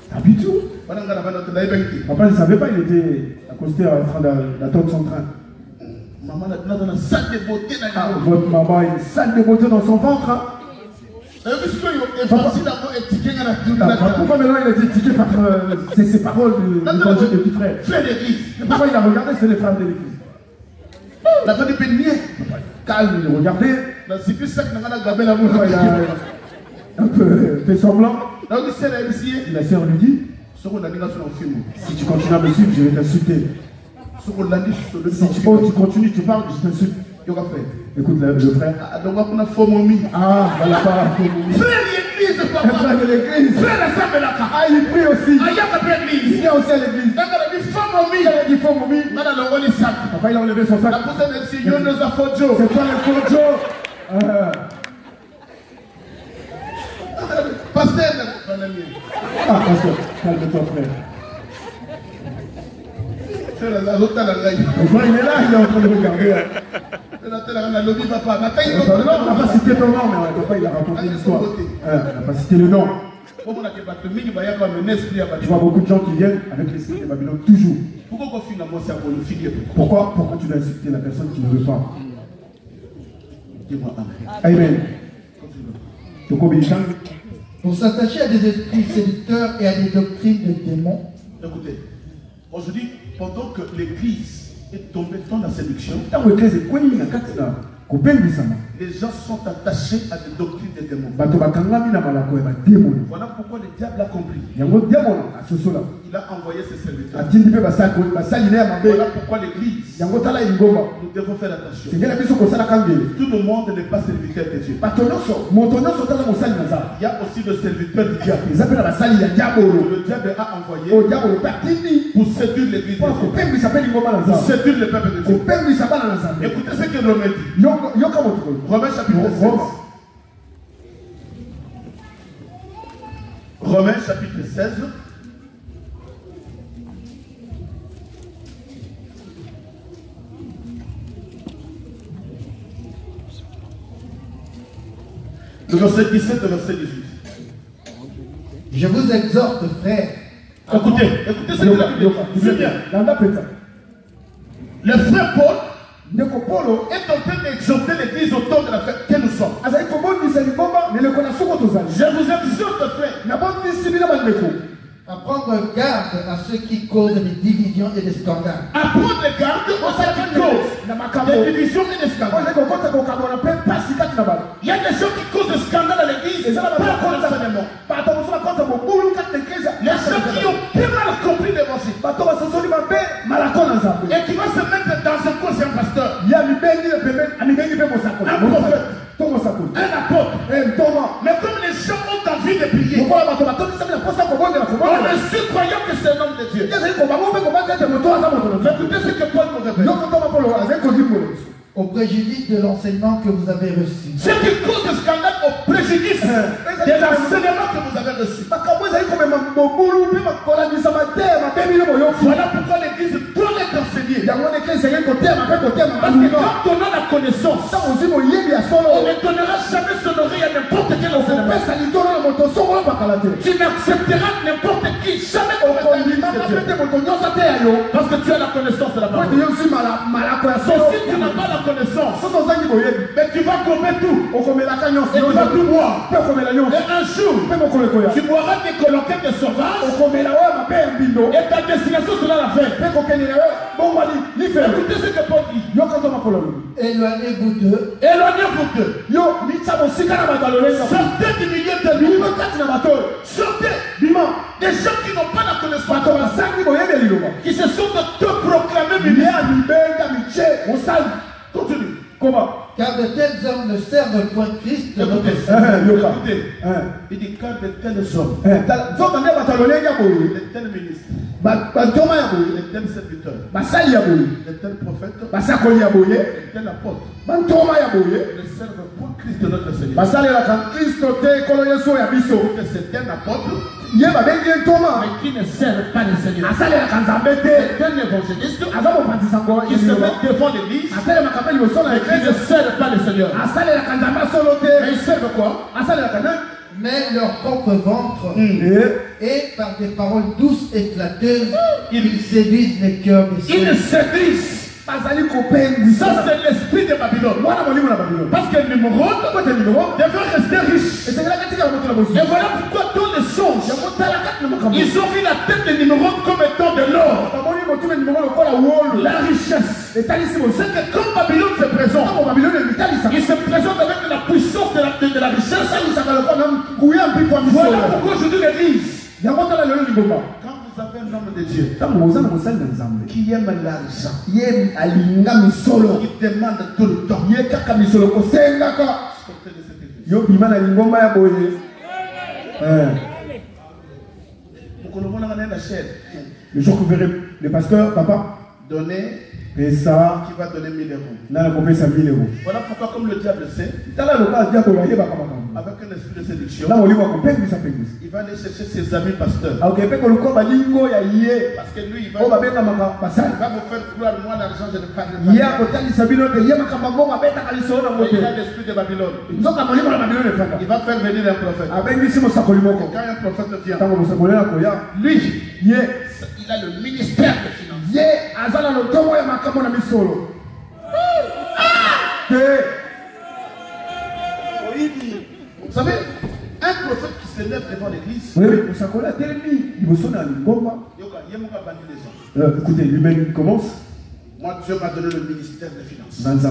Pas du tout. Papa ne savait pas, il était accosté en train d'attendre son train. Votre maman a une salle de beauté dans son ventre. Hein? Pourquoi maintenant il a été étiqueté par ces paroles du petit frère? Pourquoi il a regardé, c'est les frères de l'église. Calme, il regardait. Il a un peu fait semblant. La sœur lui dit, si tu continues à me suivre, je vais t'insulter. Si tu continues, tu parles, je t'insulte. Écoute le frère. Ah, voilà pas un frère de l'église. Ah, il prie aussi. Il vient aussi à l'église. Il a dit faux momi. Papa il a enlevé son sac. C'est toi le faux Joe. Pasteur. Ah, pasteur, calme-toi frère. Le frère il est là, il est en train de regarder. Non, on n'a pas cité ton nom, mais papa il a raconté l'histoire. On n'a pas cité le nom. Tu vois beaucoup de gens qui viennent avec l'esprit de Babylone toujours. Pourquoi tu dois insulter la personne qui ne veut pas? Amen. Pour s'attacher à des esprits séducteurs et à des doctrines de démons. Écoutez, aujourd'hui, pendant que l'église est tombée dans la séduction, les gens sont attachés à des doctrines des démons. Voilà pourquoi le diable a compris. Il a envoyé ses serviteurs. Voilà pourquoi l'église, nous devons faire attention. Tout le monde n'est pas serviteur de Dieu. Il y a aussi le serviteur du diable. Le diable a envoyé pour séduire l'église de Dieu, pour séduire le peuple de Dieu. Écoutez ce que Romain dit. Romains chapitre 16. Romains chapitre 16. Le verset 17 et verset 18. Je vous exhorte, frères. Écoutez ce que la Bible dit. Le frère Paul est en train d'exhorter l'église autour de la fête que nous sommes. Je vous exhorte, frère, à prendre garde à ceux qui causent des divisions et des scandales. À prendre garde à ceux qui causent des divisions et des scandales. Il y a des gens qui causent des scandales à l'église. Les gens qui ont très mal compris l'évangile et qui vont se mettre dans un coin, c'est un pasteur, un apôtre. Mais comme les gens ont envie de prier, on est sûr croyant que c'est un homme de Dieu. Écoutez ce que Paul nous révèle. Au préjudice de l'enseignement que vous avez reçu. Ce qui cause le scandale au préjudice de l'enseignement que vous avez reçu. Voilà pourquoi l'église doit être enseignée. Parce que quand on a la connaissance, on ne donnera jamais son oreille à n'importe quel enseignement. Tu n'accepteras n'importe qui, jamais au Parce que tu as la connaissance de la parole. Donc si tu n'as pas la connaissance, mais tu vas comer tout. Et tu vas tout boire. Et un jour, tu boiras des colloquettes de sauvages. Et ta destination sera la fête. Écoutez ce que Paul dit. Éloignez-vous d'eux. Éloignez-vous d'eux. Sortez du milieu de lui. Sortez des gens qui n'ont pas la connaissance, qui se sont autoproclamés ministres. Continue. Comment? Car de tels hommes ne servent point Christ. Écoutez. Il dit car de tels hommes, de tels ministres, de tels serviteurs, de tels prophètes, de tels apôtres, ne servent point Christ notre Seigneur. C'est un apôtre, mais qui ne sert pas le Seigneur. C'est un évangéliste qui se met devant l'église, mais qui ne sert pas le Seigneur. Mais ils servent quoi? Mais leur propre ventre, et par des paroles douces et flatteuses, ils séduisent les cœurs des Ils saints. séduisent. Ça c'est l'esprit de Babylone. Parce que le Nimrod devait rester riche. Et voilà pourquoi dans les songes, ils ont vu la tête de Nimrod comme étant de l'or. La richesse. C'est que quand Babylone se présente, il se présente avec la puissance de la richesse. Voilà pourquoi aujourd'hui l'église, quand vous avez un homme de Dieu qui aime l'argent, qui demande tout le temps, le jour que vous verrez le pasteur, papa, donner, et ça, qui va donner 1000 euros. Voilà pourquoi, comme le diable sait, avec un esprit de séduction, il va aller chercher ses amis pasteurs. Parce que lui, il va vous faire croire, moi, l'argent, je ne parle pas. Il a l'esprit de Babylone. Il va faire venir un prophète. Et quand un prophète vient, lui, il a le ministère de finances. Vous savez, un prophète qui s'élève devant l'église, écoutez, lui-même commence. moi, Dieu m'a donné le ministère des finances. Même si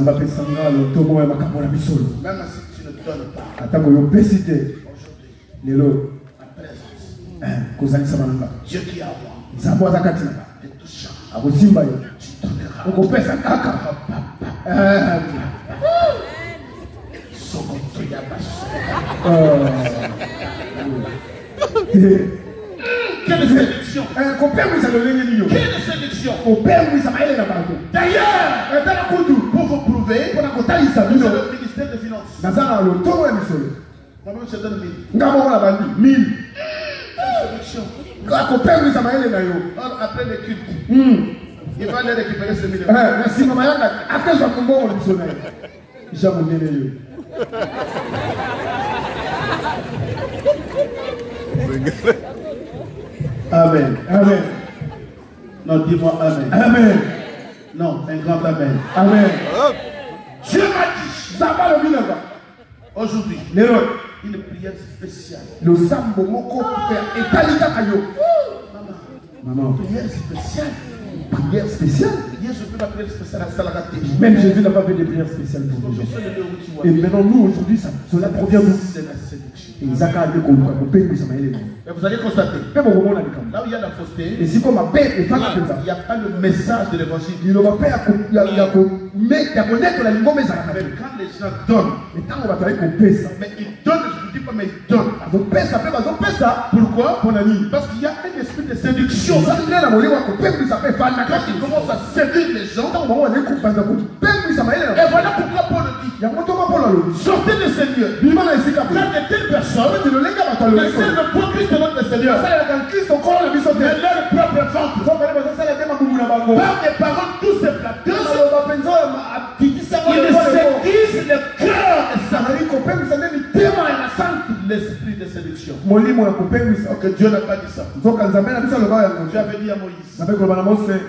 tu ne donnes pas, aujourd'hui, Dieu qui est à moi, te touchant, tu donneras. Quelle séduction! Quelle séduction! D'ailleurs, pour vous prouver, c'est le ministère des finances. Moi-même, je donne 1000. Séduction. Après le culte, il va aller récupérer ce 1000 euros. Amen. Amen. Non, dis-moi Amen. Amen. Non, un grand Amen. Amen. Dieu m'a dit, aujourd'hui, une prière spéciale. Maman. Prière spéciale. Prière spéciale. Même Jésus n'a pas fait de prière spéciale pour les gens. Et maintenant, nous, aujourd'hui, cela provient de c'est la séduction. Et vous allez constater, là où il y a la fausseté, il n'y a pas le message de l'évangile. Mais quand les gens donnent, mais ils donnent, je ne vous dis pas, mais ils donnent. Pourquoi? Parce qu'il y a un esprit de séduction. Quand il commence à séduire les gens, et voilà pourquoi Paul dit, sortez de ces lieux. Car de telles personnes ne servent point Christ notre Seigneur, mais leur propre ventre. Par des paroles douces et flatteuses, ils séduisent le cœur des saints. l'esprit de séduction. Que Dieu n'a pas dit ça. Tu avais dit à Moïse,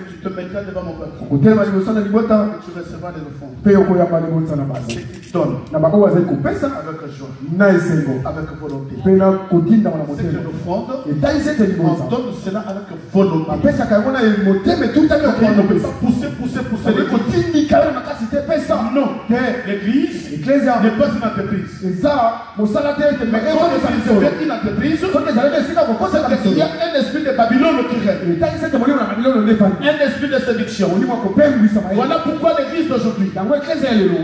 tu te mettras devant mon peuple. Et tu recevras les offrandes. C'est qui donne avec joie, avec volonté. C'est que l'offrande, on donne cela avec volonté. On ne peut pas pousser l'église. Non, l'église n'est pas une entreprise. Mais quand l'église devient une entreprise, il y a un esprit de Babylone qui règne. Un esprit de séduction. Voilà pourquoi l'église d'aujourd'hui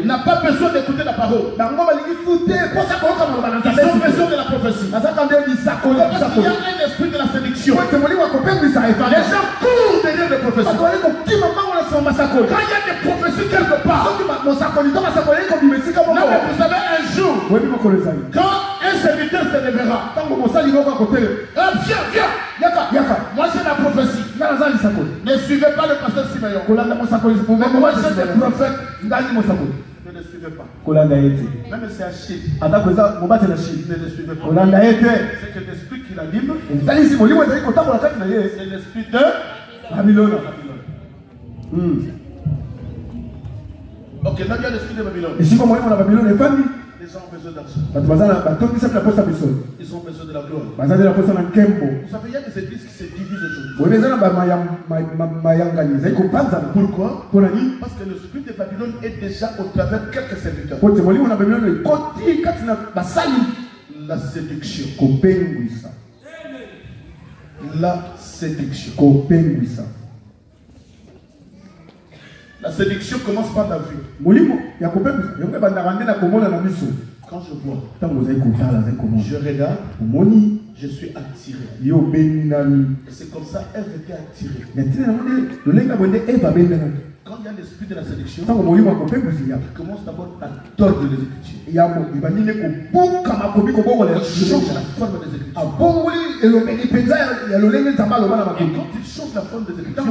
n'a pas besoin d'écouter la parole. Ils ont besoin de la prophétie. Parce qu'il y a un esprit de la séduction. Les gens courent derrière les prophéties. Quand il y a des prophéties quelque part, non, mais vous savez, un jour, quand un serviteur se lèvera, viens, moi j'ai la prophétie. Ne suivez pas le pasteur Simeon. Moi j'ai des prophètes. Ne le suivez pas. Même si c'est à Chine. Ne le suivez pas. C'est que l'esprit qui l'anime, c'est l'esprit de Babylone. Ok, là il y a l'esprit de Babylone. Les gens ont besoin d'argent. Ils ont besoin de la gloire. Vous savez, il y a des églises qui se divisent aujourd'hui. Pourquoi? Parce que l'esprit de Babylone est déjà au travers quelques serviteurs. La séduction. La séduction. La séduction commence par la vue. Quand je vois, je regarde, je suis attiré. Et c'est comme ça Ève était attirée. Quand il y a l'esprit de la séduction, il commence d'abord à tordre les Écritures. Il change la forme des Écritures. Et quand il change la forme des Écritures,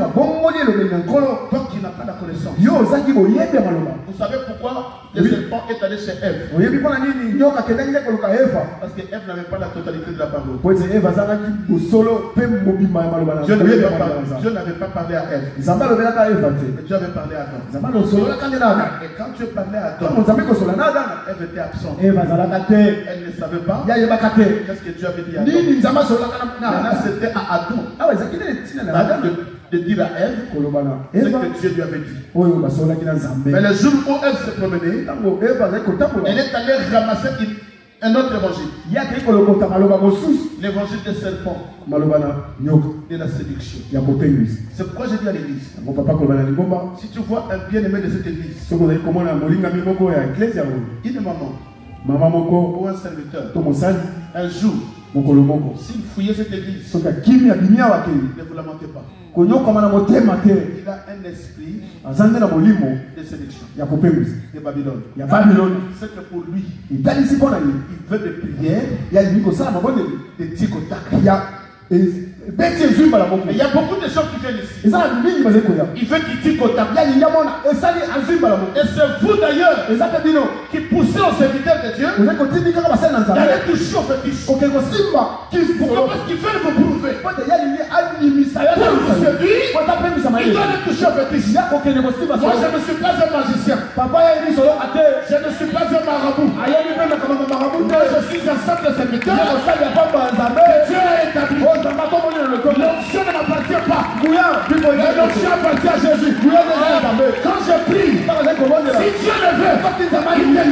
toi qui n'as pas la connaissance, vous savez pourquoi le serpent est allé chez Ève? Parce que Ève n'avait pas la totalité de la parole. Dieu n'avait pas parlé à Ève. Mais Dieu avait parlé à Adam. Et quand Dieu parlait à Adam, Ève était absente. Elle ne savait pas. Qu'est-ce que Dieu avait dit à Adam? Maintenant c'était à Adam de dire à Ève ce que Dieu lui avait dit. Mais le jour où Ève se promenait, elle est allée ramasser un autre évangile. L'évangile des serpents. De la séduction. C'est pourquoi j'ai dit à l'église, si tu vois un bien-aimé de cette église, une maman ou un serviteur, un jour, s'il fouillait cette église, ne vous lamentez pas. Il a un esprit de séduction. De Babylone. C'est que pour lui, il veut des prières, des ticotac. Il y a beaucoup de gens qui viennent ici. Il veut qu'il tique au tac. Et c'est vous d'ailleurs qui poussez aux serviteurs de Dieu d'aller toucher au fétiche. Pourquoi? Parce qu'ils veulent vous prouver. Pour vous séduire, ils doivent aller toucher au fétiche. Moi je ne suis pas un magicien. Je ne suis pas un marabout. Je suis un simple serviteur que Dieu a établi. L'onction ne m'appartient pas. L'onction appartient à Jésus. Quand je prie, si Dieu le veut, il te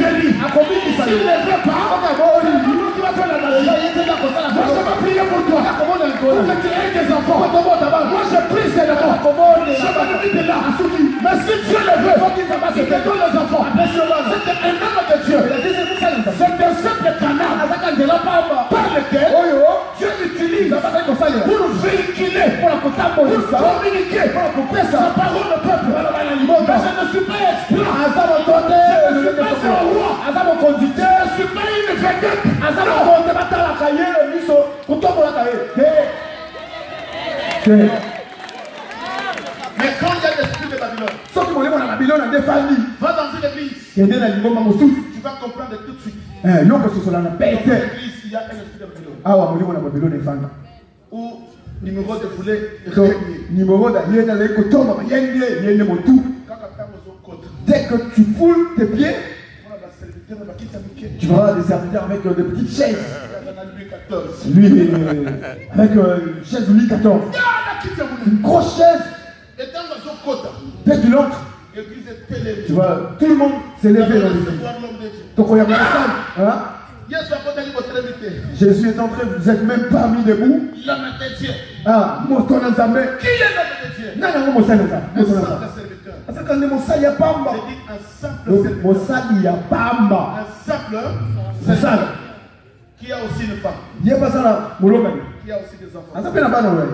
guérit. S'il ne veut pas, qui va faire la magie? Moi je vais prier pour toi, pour que tu aies des enfants. Moi je prie seulement. Je m'habite de là. Mais si Dieu le veut, il te donne les enfants. C'est un homme de Dieu. C'est un simple canal par lequel Dieu utilise pour véhiculer, pour communiquer, sa parole au peuple. Mais je ne suis pas expert. Je ne suis pas un roi. Je ne suis pas une vedette. Mais quand il y a l'esprit de Babylone, va dans une église. Tu vas comprendre tout de suite. Dans une église, il y a un esprit de Babylone. Ah, on dit mon Babylone est fan. Ou numéro de poulet. Numéro d'ailleurs dans les cotons, il y a une moto. Dès que tu foules tes pieds, tu vas avoir des serviteurs avec des petites chaises. Lui, avec une chaise Louis XIV. Une grosse chaise. Dès que tu l'entres, tu vois, tout le monde s'est levé dans l'église. Donc, regarde ça. Hein? Jésus est entré, vous êtes même parmi debout. Ah, mon ton ensemble. Qui est l'homme de Dieu? Non, non, mon serviteur. Un simple serviteur. Parce que quand mon salut a pamba. Un simple serviteur. Mon salut a pamba. Un simple c'est ça. Qui a aussi une femme. Il n'y a pas ça là, mon homme. Qui a aussi des enfants. Ça s'appelle la banane.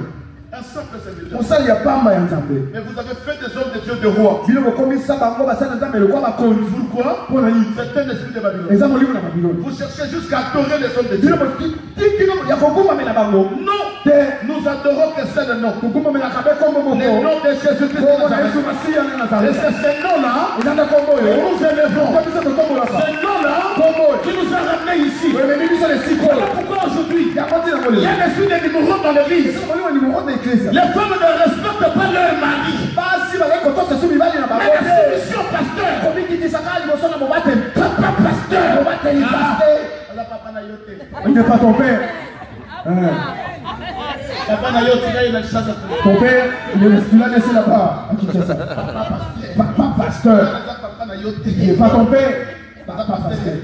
Un simple serviteur. Mon salut a pamba et ensemble. Mais vous avez fait des hommes de Dieu de roi. Il a commis ça par moi, ça mais le roi va connu. Pourquoi? C'est un esprit de Babylone. Et ça, mon livre de Babylone. Vous cherchez jusqu'à adorer les hommes de Dieu. Il y a beaucoup de non. Non. Nous adorons que c'est le nom. Le nom de Jésus-Christ. Et c'est ce nom-là que nous élevons. Ce nom-là qui nous a ramenés ici. Voilà pourquoi aujourd'hui, il y a un esprit de numéro dans l'église. Les femmes ne respectent pas leur mari. Mais la solution, pasteur. Papa, pasteur. Il n'est pas ton père. Ton père, tu l'as laissé là-bas. Papa pasteur. Il n'est pas ton père. Papa pasteur.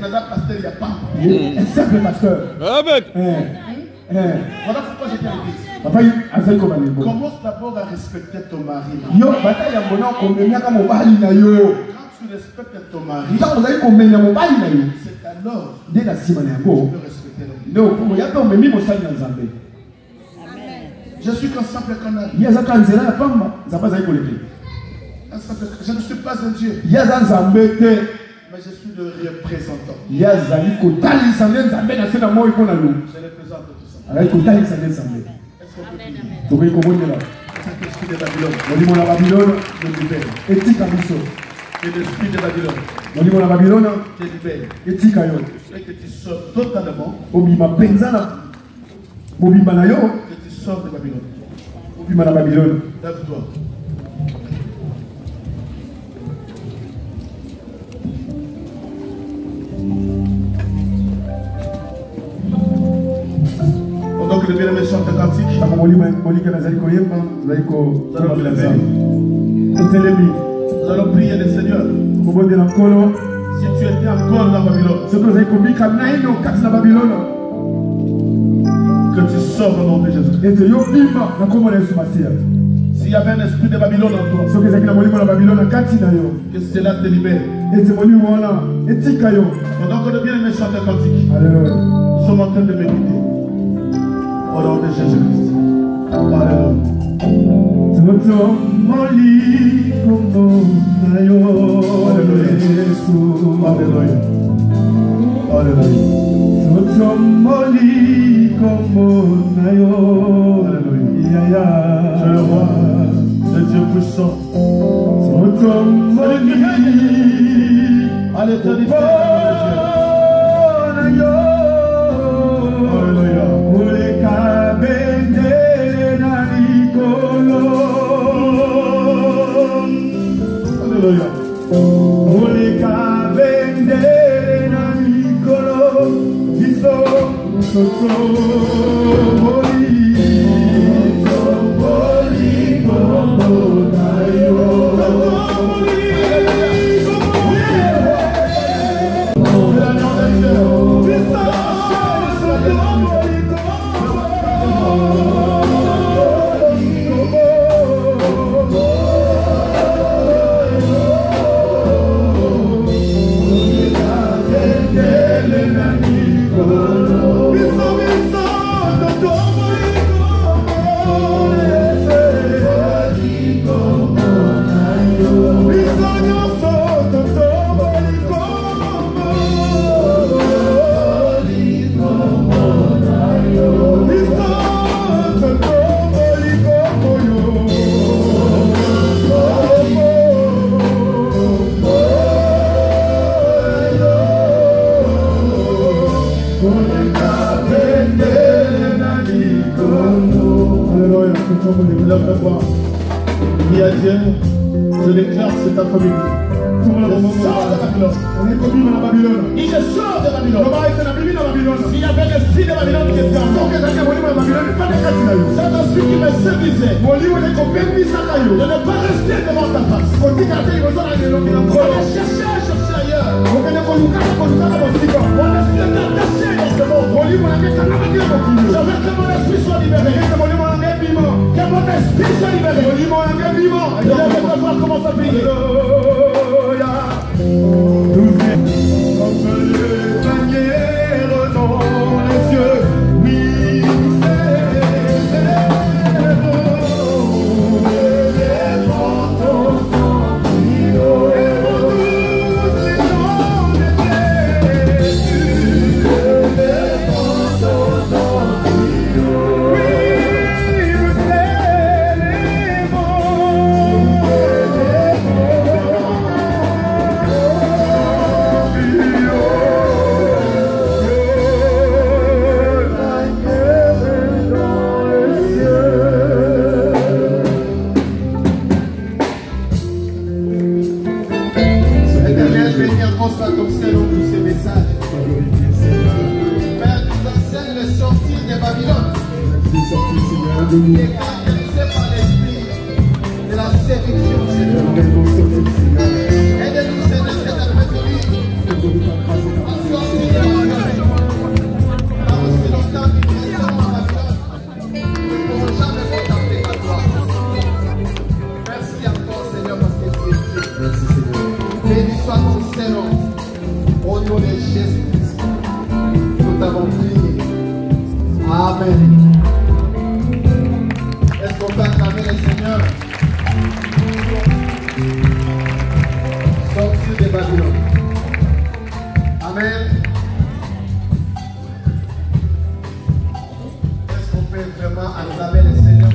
Il est un simple pasteur. Voilà pourquoi j'étais à l'église. Commence d'abord à respecter ton mari. Quand tu respectes ton mari, c'est alors que tu peux respecter l'homme. Je suis qu'un simple canal. Je ne suis pas un Dieu. Mais je suis le représentant. Je représente tout ça. Est-ce qu'on peut prier? Cet esprit de Babylone, te libère. Et l'esprit de Babylone, te libère. Et que tu sors totalement. Que tu sors de Babylone. Lève-toi. Donc le bien-aimé chante un cantique. Nous allons prier le Seigneur. Si tu étais encore dans Babylone, que tu sors au nom de Jésus. S'il y avait un esprit de Babylone en toi, que cela te libère. Pendant que le bien-aimé chante un cantique, nous sommes en train de méditer. Au nom de Jésus-Christ. Alléluia. Je le vois, le Dieu puissant. À l'éternité. Alléluia. Lève-toi. Dis à Dieu, je déclare cet après-midi. Je sors de Babylone. Il je sors de Babylone. S'il y avait l'esprit de Babylone qui était en moi, cet esprit qui me séduisait, de ne pas rester devant ta face. Je vais chercher ailleurs. Mon esprit est attaché dans ce monde. Je veux que mon esprit soit libéré. Que mon esprit soit libéré. Je vais voir comment ça finit. Nous sommes comme les bannières dans les cieux. Oui, nous élèverons les fantômes qui auront tous les noms de Jésus. Les fantômes qui auront. Oui, nous Soit comme selon tous ces messages. Père, nous enseigne le sortir de Babylone. Et caractérisé par l'esprit de la séduction, Seigneur. Aidez-nous, Seigneur, cet après-midi. À sortir de Babylone. Par aussi longtemps que nous resterons à Babylone, nous ne pourrons jamais contempler ta gloire. Merci encore, Seigneur, parce que tu es Dieu. Merci, Seigneur. Béni soit ton Seigneur. Au nom de Jésus-Christ, nous t'avons prié. Amen. Est-ce qu'on peut acclamer le Seigneur? Sortir de Babylone. Amen. Est-ce qu'on peut vraiment acclamer le Seigneur?